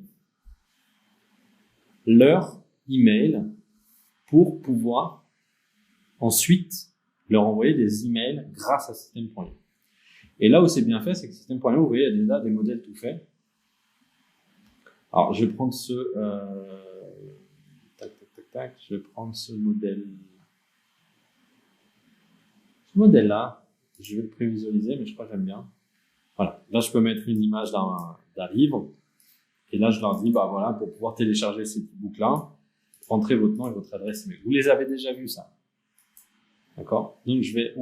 leur email pour pouvoir ensuite leur envoyer des emails grâce à System.io. Et là où c'est bien fait, c'est que System.io, vous voyez, il y a déjà des modèles tout faits. Alors, je vais prendre ce je vais prendre ce modèle. Ce modèle-là, je vais le prévisualiser, mais je crois que j'aime bien. Voilà. Là, je peux mettre une image d'un livre. Et là, je leur dis, bah voilà, pour pouvoir télécharger ces petits boucles-là, rentrez votre nom et votre adresse email. Vous les avez déjà vus, ça. D'accord? Donc, je vais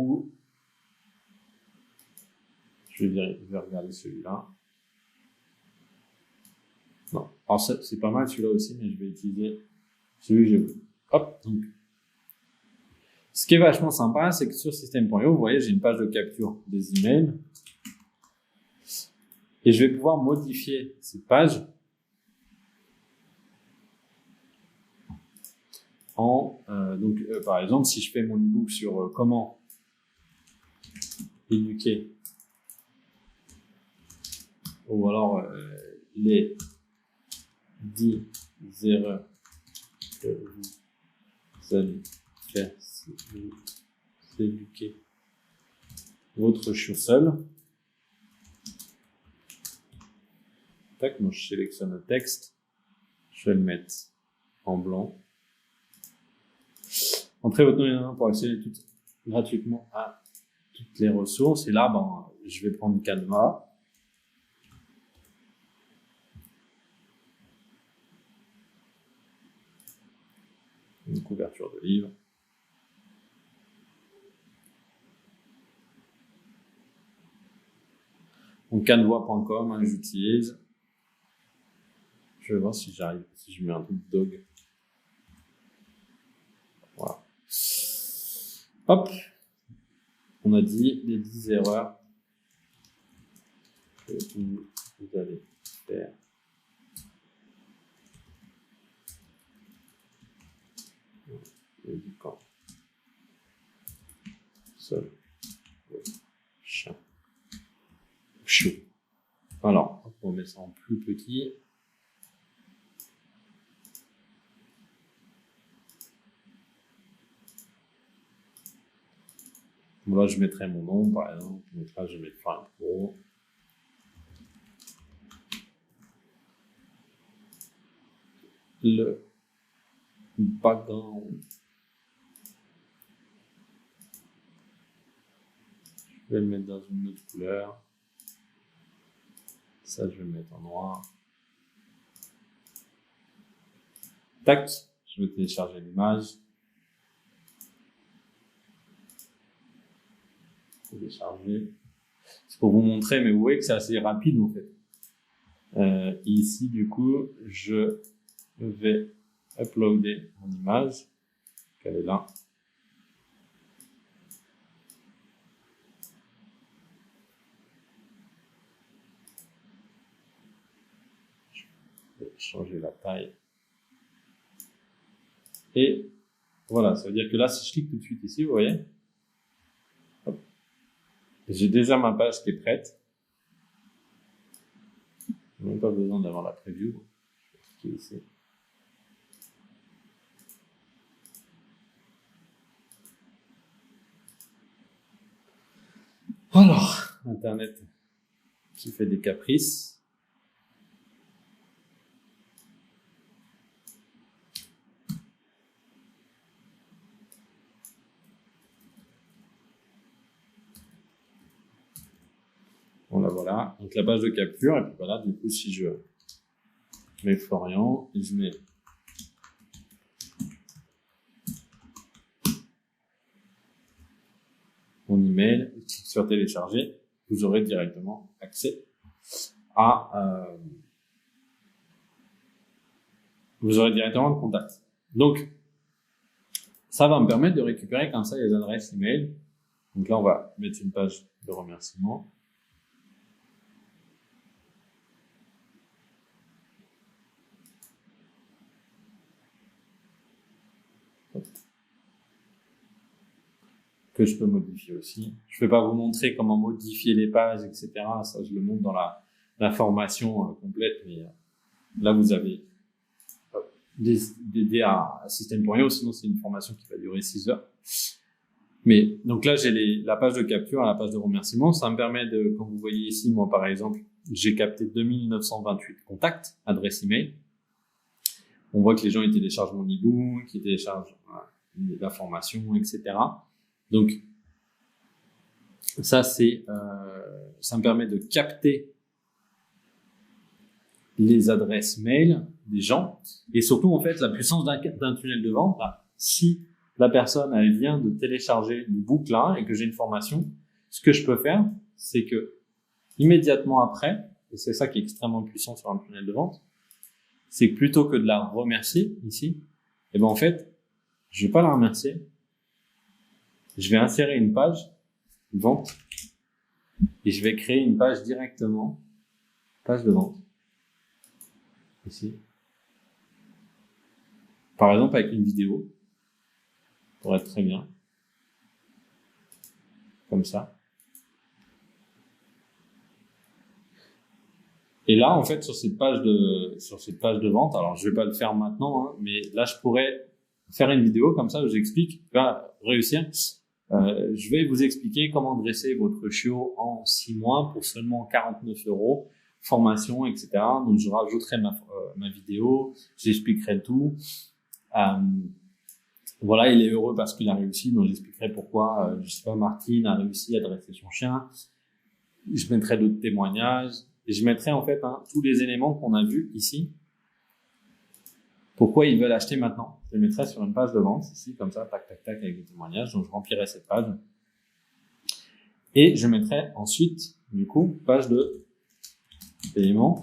regarder celui-là. Non. Alors, c'est pas mal celui-là aussi, mais je vais utiliser celui que j'ai voulu. Hop. Donc, ce qui est vachement sympa, c'est que sur System.io, vous voyez, j'ai une page de capture des emails. Et je vais pouvoir modifier cette page par exemple, si je fais mon e-book sur comment éduquer, ou alors les 10 erreurs que vous allez faire si vous éduquez votre chiot seul. Tac, moi je sélectionne le texte, je vais le mettre en blanc. Entrez votre nom et nom pour accéder gratuitement à toutes les ressources. Et là, je vais prendre Canva. Une couverture de livre. Donc canva.com, hein, j'utilise. Je vais voir si j'arrive, si je mets un truc dog. Voilà. Hop. On a dit les 10 erreurs que vous allez faire. Éduquant seul chien. Chiot. Alors, on met ça en plus petit. Là, je mettrai mon nom, par exemple. Donc là, je vais mettre Franck Pro. Le background. Je vais le mettre dans une autre couleur. Ça, je vais le mettre en noir. Tac, je vais télécharger l'image. Télécharger. C'est pour vous montrer, mais vous voyez que c'est assez rapide en fait. Ici, du coup, je vais uploader mon image. Elle est là. Je vais changer la taille. Et voilà, ça veut dire que là, si je clique tout de suite ici, vous voyez, j'ai déjà ma page qui est prête. Je n'ai même pas besoin d'avoir la preview. Je vais cliquer ici. Alors, Internet qui fait des caprices. Bon, là, voilà. Donc, la page de capture. Et puis voilà, du coup, si je mets Florian et je mets mon email, sur télécharger, vous aurez directement accès à, vous aurez directement le contact. Donc, ça va me permettre de récupérer comme ça les adresses email. Donc là, on va mettre une page de remerciement. Que je peux modifier aussi. Je ne vais pas vous montrer comment modifier les pages, etc. Ça, je le montre dans la formation complète. Mais là, vous avez d'aider à Système.io, sinon c'est une formation qui va durer 6 heures. Mais donc là, j'ai la page de capture et la page de remerciement. Ça me permet de, comme vous voyez ici, moi par exemple, j'ai capté 2928 contacts, adresse email. On voit que les gens ils téléchargent mon e-book, ils téléchargent la formation, etc. Donc ça ça me permet de capter les adresses mail des gens et surtout en fait la puissance d'un tunnel de vente. Là, si la personne elle vient de télécharger l'e-book là et que j'ai une formation, ce que je peux faire, c'est que immédiatement après, et c'est ça qui est extrêmement puissant sur un tunnel de vente, c'est que plutôt que de la remercier ici, et ben en fait, je vais pas la remercier. Je vais insérer une page vente et je vais créer une page directement, page de vente. Ici. Par exemple, avec une vidéo. pour être très bien. Comme ça. Et là, en fait, sur cette page de vente, alors je vais pas le faire maintenant, hein, mais là, je pourrais faire une vidéo comme ça où j'explique, va réussir. Je vais vous expliquer comment dresser votre chiot en 6 mois pour seulement 49 €, formation, etc. Donc, je rajouterai ma vidéo, j'expliquerai tout. Voilà, il est heureux parce qu'il a réussi, donc j'expliquerai pourquoi, je sais pas, Martine a réussi à dresser son chien. Je mettrai d'autres témoignages et je mettrai en fait tous les éléments qu'on a vus ici. Pourquoi ils veulent acheter maintenant. Je les mettrai sur une page de vente ici, comme ça, tac, tac, tac, avec des témoignages. Donc je remplirai cette page. Et je mettrai ensuite, du coup, page de paiement.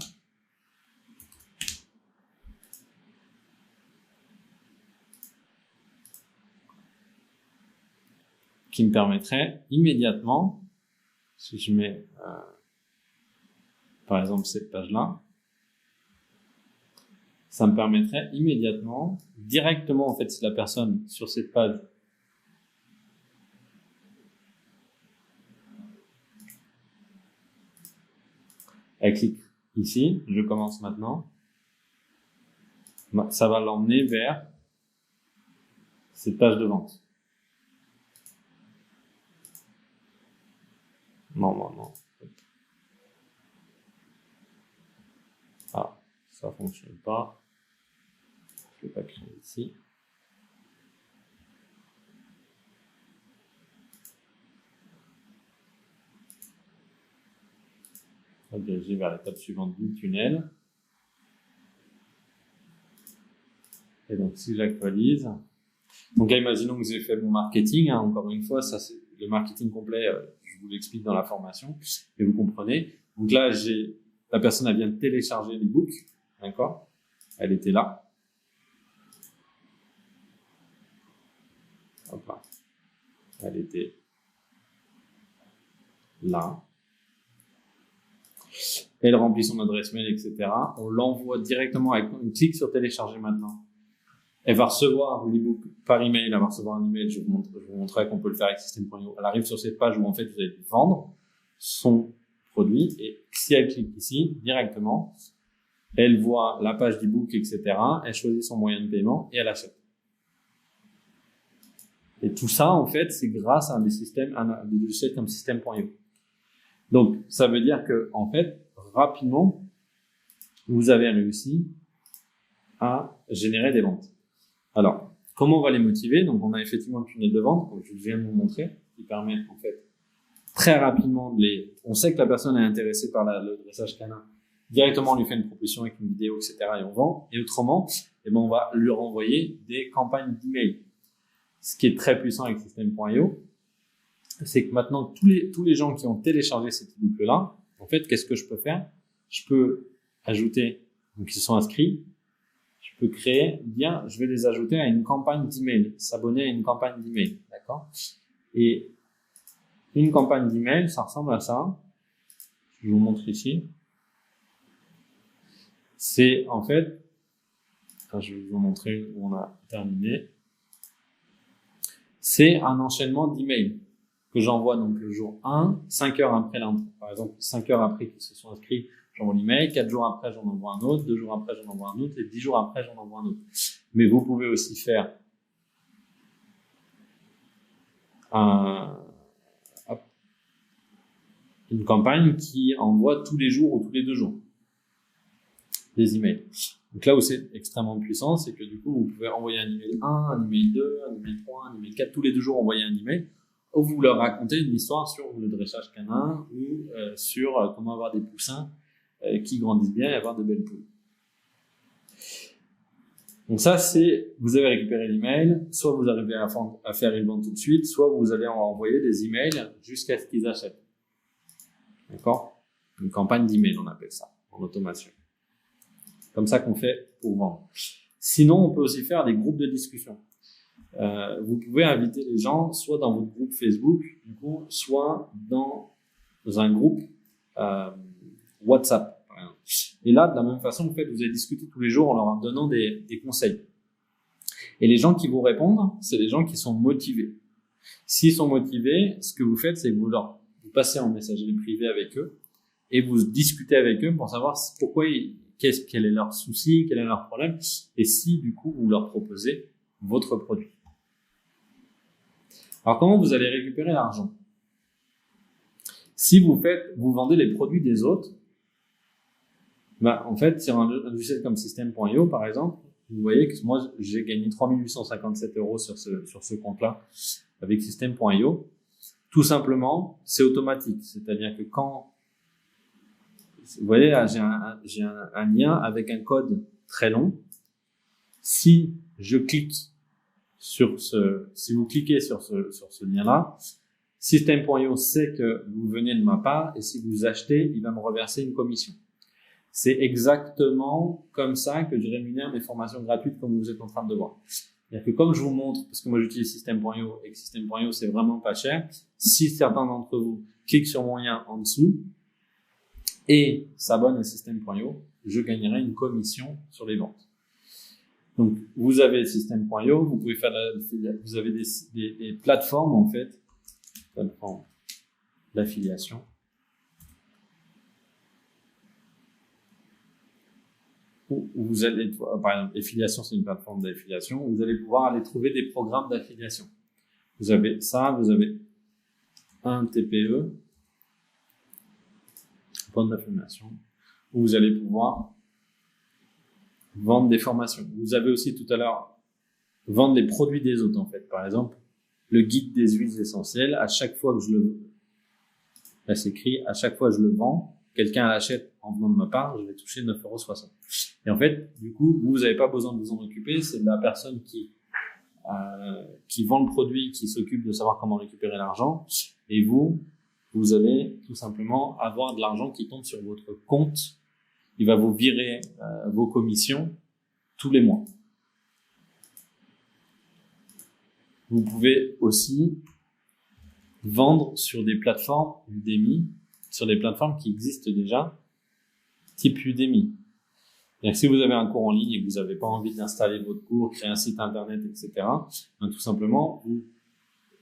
Qui me permettrait immédiatement, si je mets par exemple cette page-là, ça me permettrait immédiatement, directement en fait, si la personne sur cette page elle clique ici, je commence maintenant, ça va l'emmener vers cette page de vente. Non. Ah, ça fonctionne pas. Je vais pas créer ici. On va diriger vers l'étape suivante du tunnel. Et donc, si j'actualise, donc là, imaginons que j'ai fait mon marketing, hein, encore une fois, ça c'est le marketing complet, je vous l'explique dans la formation, et vous comprenez. Donc là, la personne, elle vient de télécharger l'ebook, d'accord? Elle était là. Hop là. Elle était là. Elle remplit son adresse mail, etc. On l'envoie directement avec un clic sur télécharger maintenant. Elle va recevoir l'ebook par email, elle va recevoir un email, je vous montrerai qu'on peut le faire avec System.io. Elle arrive sur cette page où en fait vous allez vendre son produit et si elle clique ici, directement, elle voit la page d'ebook, etc. Elle choisit son moyen de paiement et elle achète. Et tout ça, en fait, c'est grâce à des logiciels comme System.io. Donc, ça veut dire que, en fait, rapidement, vous avez réussi à générer des ventes. Alors, comment on va les motiver? Donc, on a effectivement le tunnel de vente, comme je viens de vous montrer, qui permet, en fait, très rapidement on sait que la personne est intéressée par le dressage canin. Directement, on lui fait une proposition avec une vidéo, etc. et on vend. Et autrement, on va lui renvoyer des campagnes d'email. Ce qui est très puissant avec System.io, c'est que maintenant, tous les gens qui ont téléchargé cet ebook-là, en fait, qu'est-ce que je peux faire? Je peux ajouter, donc ils se sont inscrits, je peux je vais les ajouter à une campagne d'email, s'abonner à une campagne d'email, d'accord? Et une campagne d'email, ça ressemble à ça. Je vous montre ici. C'est en fait, je vais vous montrer où on a terminé. C'est un enchaînement d'emails que j'envoie donc le jour 1, 5 heures après l'entrée. Par exemple, 5 heures après qu'ils se sont inscrits, j'envoie l'email, 4 jours après, j'en envoie un autre, 2 jours après, j'en envoie un autre, et 10 jours après, j'en envoie un autre. Mais vous pouvez aussi faire une campagne qui envoie tous les jours ou tous les 2 jours des emails. Donc là où c'est extrêmement puissant, c'est que du coup, vous pouvez envoyer un email 1, un email 2, un email 3, un email 4, tous les 2 jours envoyer un email, où vous leur racontez une histoire sur le dressage canin ou sur comment avoir des poussins qui grandissent bien et avoir de belles poules. Donc ça, vous avez récupéré l'email, soit vous arrivez à faire une vente tout de suite, soit vous allez envoyer des emails jusqu'à ce qu'ils achètent. D'accord? Une campagne d'email, on appelle ça, en automation. Comme ça qu'on fait pour vendre. Sinon, on peut aussi faire des groupes de discussion. Vous pouvez inviter les gens soit dans votre groupe Facebook, du coup, soit dans un groupe WhatsApp, par exemple. Et là, de la même façon, en fait, vous allez discuter tous les jours en leur donnant des conseils. Et les gens qui vous répondent, c'est les gens qui sont motivés. S'ils sont motivés, ce que vous faites, c'est que vous passez en messagerie privée avec eux et vous discutez avec eux pour savoir pourquoi, quel est leur souci, quel est leur problème, et si du coup vous leur proposez votre produit. Alors comment vous allez récupérer l'argent? Si vous vendez les produits des autres, en fait, sur un logiciel comme System.io, par exemple, vous voyez que moi, j'ai gagné 3 857 € sur ce compte-là avec System.io. Tout simplement, c'est automatique. C'est-à-dire que quand, vous voyez, là, j'ai un lien avec un code très long. Si vous cliquez sur ce lien-là, System.io sait que vous venez de ma part et si vous achetez, il va me reverser une commission. C'est exactement comme ça que je rémunère mes formations gratuites comme vous êtes en train de voir. C'est-à-dire que comme je vous montre, parce que moi j'utilise System.io et que System.io c'est vraiment pas cher, si certains d'entre vous cliquent sur mon lien en dessous et s'abonnent à System.io, je gagnerai une commission sur les ventes. Donc vous avez System.io, vous pouvez vous avez des plateformes en fait, plateforme d'affiliation. Où vous allez, par exemple, affiliation, c'est une plateforme d'affiliation, vous allez pouvoir aller trouver des programmes d'affiliation. Vous avez ça, vous avez un TPE, point d'affiliation, où vous allez pouvoir vendre des formations. Vous avez aussi tout à l'heure vendre les produits des autres, en fait. Par exemple, le guide des huiles essentielles, à chaque fois que là c'est écrit, à chaque fois que je le vends, quelqu'un l'achète en venant de ma part, je vais toucher 9,60 €. Et en fait, du coup, vous n'avez pas besoin de vous en occuper, c'est la personne qui vend le produit, qui s'occupe de savoir comment récupérer l'argent. Et vous allez tout simplement avoir de l'argent qui tombe sur votre compte. Il va vous virer vos commissions tous les mois. Vous pouvez aussi vendre sur des plateformes Udemy, sur des plateformes qui existent déjà, type Udemy. C'est-à-dire que si vous avez un cours en ligne et que vous n'avez pas envie d'installer votre cours, créer un site internet, etc., tout simplement, vous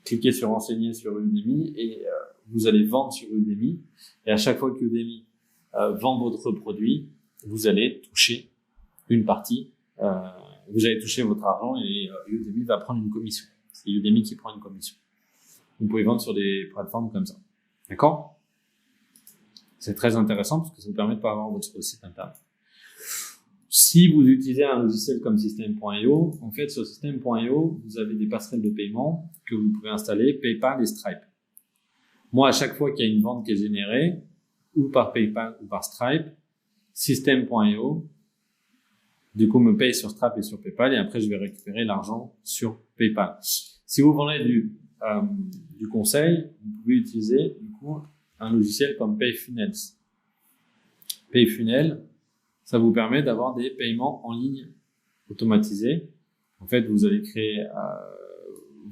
cliquez sur enseigner sur Udemy et vous allez vendre sur Udemy. Et à chaque fois que Udemy vend votre produit, vous allez toucher une partie, vous allez toucher votre argent et Udemy va prendre une commission. C'est Udemy qui prend une commission. Vous pouvez vendre sur des plateformes comme ça. D'accord? C'est très intéressant parce que ça vous permet de pas avoir votre site internet. Si vous utilisez un logiciel comme System.io, en fait, sur System.io, vous avez des passerelles de paiement que vous pouvez installer, PayPal et Stripe. Moi, à chaque fois qu'il y a une vente qui est générée, ou par PayPal ou par Stripe, System.io, du coup, me paye sur Stripe et sur PayPal et après, je vais récupérer l'argent sur PayPal. Si vous vendez du conseil, vous pouvez utiliser, du coup, un logiciel comme Payfunnels. Payfunnels, ça vous permet d'avoir des paiements en ligne automatisés. En fait, vous allez créer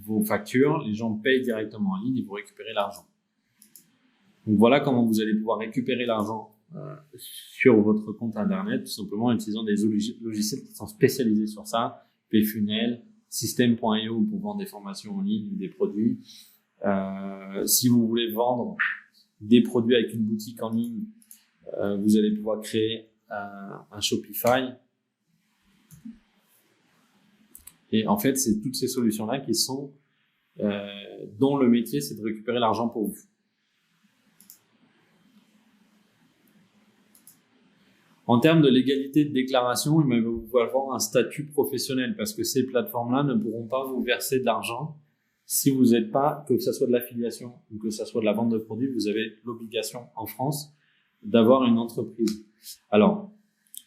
vos factures, les gens payent directement en ligne et vous récupérez l'argent. Donc voilà comment vous allez pouvoir récupérer l'argent sur votre compte internet, tout simplement en utilisant des logiciels qui sont spécialisés sur ça, Payfunnels, System.io pour vendre des formations en ligne ou des produits. Si vous voulez vendre des produits avec une boutique en ligne, vous allez pouvoir créer un Shopify. Et en fait, c'est toutes ces solutions-là qui sont dont le métier, c'est de récupérer l'argent pour vous. En termes de légalité de déclaration, il va vous avoir un statut professionnel parce que ces plateformes-là ne pourront pas vous verser de l'argent si vous n'êtes pas, que ce soit de l'affiliation ou que ce soit de la vente de produits, vous avez l'obligation en France d'avoir une entreprise. Alors,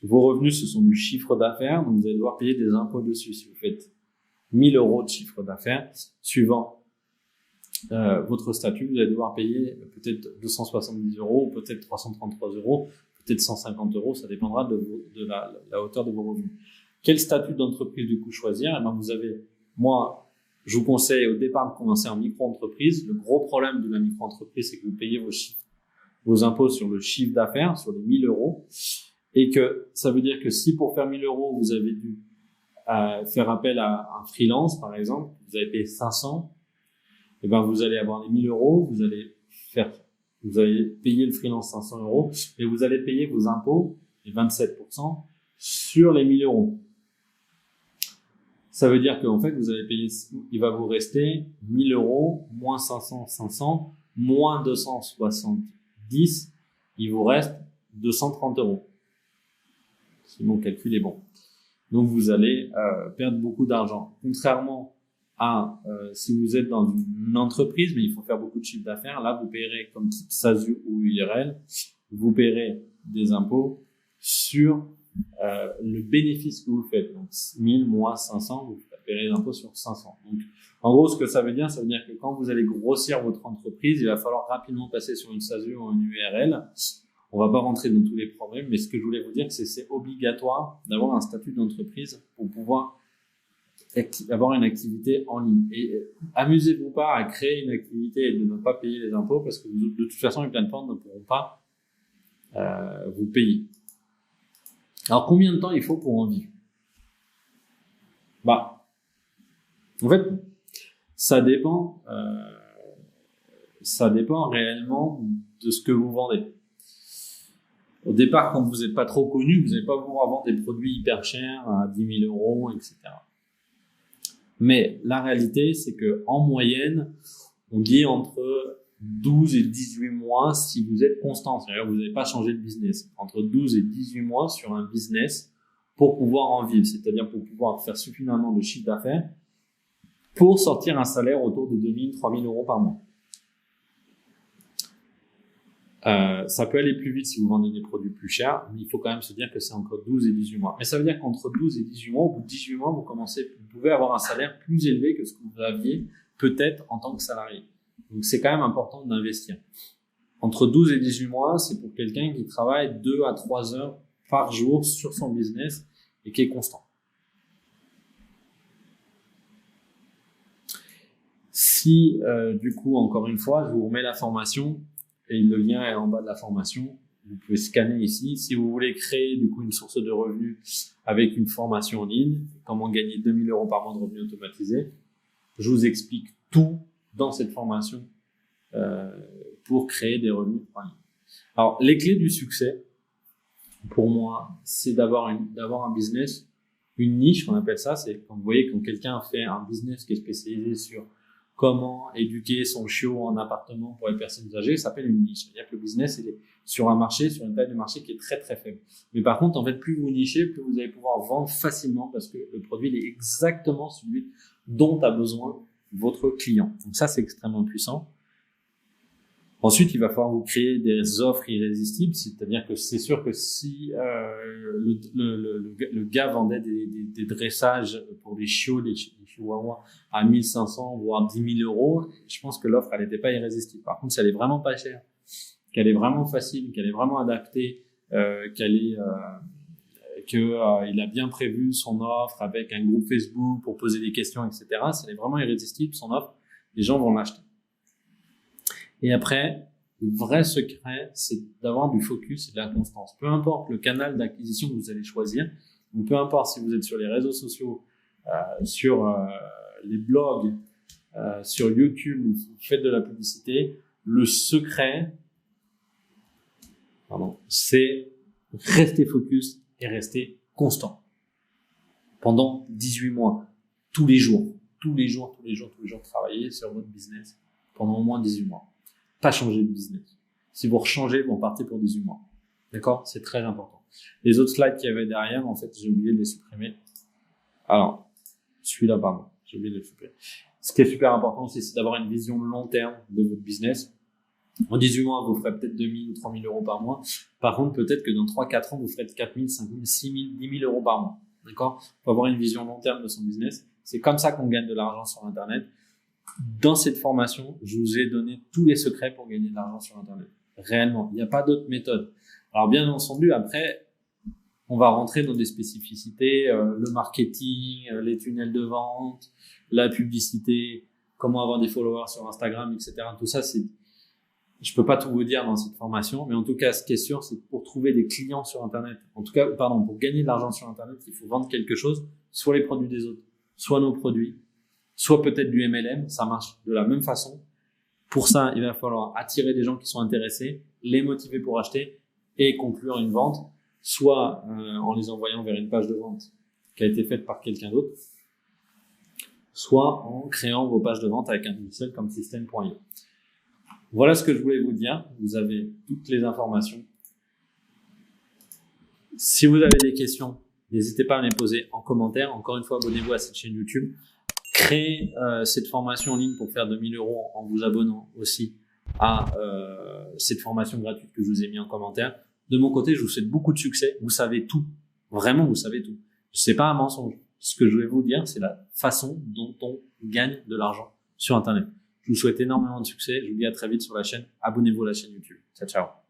vos revenus, ce sont du chiffre d'affaires, donc vous allez devoir payer des impôts dessus. Si vous faites 1000 € de chiffre d'affaires, suivant votre statut, vous allez devoir payer peut-être 270 € ou peut-être 333 €, peut-être 150 €, ça dépendra de la hauteur de vos revenus. Quel statut d'entreprise du coup choisir? Eh ben, vous avez, moi, je vous conseille au départ de commencer en micro-entreprise. Le gros problème de la micro-entreprise, c'est que vous payez vos impôts sur le chiffre d'affaires, sur les 1000 €, et que ça veut dire que si pour faire 1000 € vous avez dû faire appel à un freelance, par exemple, vous avez payé 500, et ben vous allez avoir les 1000 euros, vous allez payer le freelance 500 euros, et vous allez payer vos impôts, les 27%, sur les 1000 euros. Ça veut dire qu'en fait, vous allez payer, il va vous rester 1000 euros, moins 500, 500, moins 270, il vous reste 230 euros. Si mon calcul est bon. Donc, vous allez perdre beaucoup d'argent. Contrairement à si vous êtes dans une entreprise, mais il faut faire beaucoup de chiffre d'affaires, là, vous paierez comme type SASU ou URL, vous paierez des impôts sur le bénéfice que vous faites. Donc, 1000 moins 500, vous paierez des impôts sur 500. Donc, en gros, ce que ça veut dire que quand vous allez grossir votre entreprise, il va falloir rapidement passer sur une SASU ou une URL. On va pas rentrer dans tous les problèmes, mais ce que je voulais vous dire, c'est obligatoire d'avoir un statut d'entreprise pour pouvoir avoir une activité en ligne. Et amusez-vous pas à créer une activité et de ne pas payer les impôts parce que de toute façon, les plateformes ne pourront pas vous payer. Alors, combien de temps il faut pour en vivre? En fait, ça dépend réellement de ce que vous vendez. Au départ, quand vous n'êtes pas trop connu, vous n'allez pas pouvoir vendre des produits hyper chers à 10 000 euros, etc. Mais la réalité, c'est que en moyenne, on dit entre 12 et 18 mois si vous êtes constant. C'est-à-dire que vous n'avez pas changé de business. Entre 12 et 18 mois sur un business pour pouvoir en vivre. C'est-à-dire pour pouvoir faire suffisamment de chiffre d'affaires pour sortir un salaire autour de 2 000, 3 000 euros par mois. Ça peut aller plus vite si vous vendez des produits plus chers, mais il faut quand même se dire que c'est entre 12 et 18 mois. Mais ça veut dire qu'entre 12 et 18 mois, au bout de 18 mois, vous pouvez avoir un salaire plus élevé que ce que vous aviez peut-être en tant que salarié. Donc c'est quand même important d'investir. Entre 12 et 18 mois, c'est pour quelqu'un qui travaille 2 à 3 heures par jour sur son business et qui est constant. Si, du coup, encore une fois, je vous remets la formation, et le lien est en bas de la formation. Vous pouvez scanner ici. Si vous voulez créer du coup une source de revenus avec une formation en ligne, comment gagner 2 000 euros par mois de revenus automatisés, je vous explique tout dans cette formation pour créer des revenus en ligne. Alors, les clés du succès, pour moi, c'est d'avoir un business, une niche, on appelle ça. C'est quand vous voyez quand quelqu'un fait un business qui est spécialisé sur comment éduquer son chiot en appartement pour les personnes âgées, ça s'appelle une niche. C'est-à-dire que le business, il est sur un marché, sur une taille de marché qui est très très faible. Mais par contre, en fait, plus vous nichez, plus vous allez pouvoir vendre facilement parce que le produit il est exactement celui dont a besoin votre client. Donc ça, c'est extrêmement puissant. Ensuite, il va falloir vous créer des offres irrésistibles, c'est-à-dire que c'est sûr que si le gars vendait des dressages pour les chiots, les chihuahuas à 1500 voire 10 000 euros, je pense que l'offre elle n'était pas irrésistible. Par contre, si elle est vraiment pas chère, qu'elle est vraiment facile, qu'elle est vraiment adaptée, qu'il a bien prévu son offre avec un groupe Facebook pour poser des questions, etc. Si elle est vraiment irrésistible, son offre, les gens vont l'acheter. Et après, le vrai secret, c'est d'avoir du focus et de la constance. Peu importe le canal d'acquisition que vous allez choisir, donc peu importe si vous êtes sur les réseaux sociaux, sur les blogs, sur YouTube, vous faites de la publicité, le secret, c'est rester focus et rester constant. Pendant 18 mois, tous les jours, travaillez sur votre business pendant au moins 18 mois. Pas changer de business. Si vous rechangez, vous partez pour 18 mois. D'accord? C'est très important. Les autres slides qu'il y avait derrière, en fait, j'ai oublié de les supprimer. Alors, celui-là, pardon. J'ai oublié de le supprimer. Ce qui est super important aussi, c'est d'avoir une vision long terme de votre business. En 18 mois, vous ferez peut-être 2 000 ou 3 000 euros par mois. Par contre, peut-être que dans 3-4 ans, vous ferez 4 000, 5 000, 6 000, 10 000 euros par mois. D'accord? Faut avoir une vision long terme de son business. C'est comme ça qu'on gagne de l'argent sur Internet. Dans cette formation, je vous ai donné tous les secrets pour gagner de l'argent sur Internet. Réellement, il n'y a pas d'autre méthode. Alors bien entendu, après, on va rentrer dans des spécificités, le marketing, les tunnels de vente, la publicité, comment avoir des followers sur Instagram, etc. Tout ça, Je peux pas tout vous dire dans cette formation, mais en tout cas, ce qui est sûr, c'est que pour trouver des clients sur Internet, en tout cas, pardon, pour gagner de l'argent sur Internet, il faut vendre quelque chose, soit les produits des autres, soit nos produits, soit peut-être du MLM, ça marche de la même façon. Pour ça, il va falloir attirer des gens qui sont intéressés, les motiver pour acheter et conclure une vente, soit en les envoyant vers une page de vente qui a été faite par quelqu'un d'autre, soit en créant vos pages de vente avec un logiciel comme System.io. Voilà ce que je voulais vous dire. Vous avez toutes les informations. Si vous avez des questions, n'hésitez pas à me les poser en commentaire. Encore une fois, abonnez-vous à cette chaîne YouTube. Créez cette formation en ligne pour faire 2000 € en vous abonnant aussi à cette formation gratuite que je vous ai mis en commentaire. De mon côté, je vous souhaite beaucoup de succès. Vous savez tout. Vraiment, vous savez tout. C'est pas un mensonge. Ce que je vais vous dire, c'est la façon dont on gagne de l'argent sur Internet. Je vous souhaite énormément de succès. Je vous dis à très vite sur la chaîne. Abonnez-vous à la chaîne YouTube. Ciao, ciao.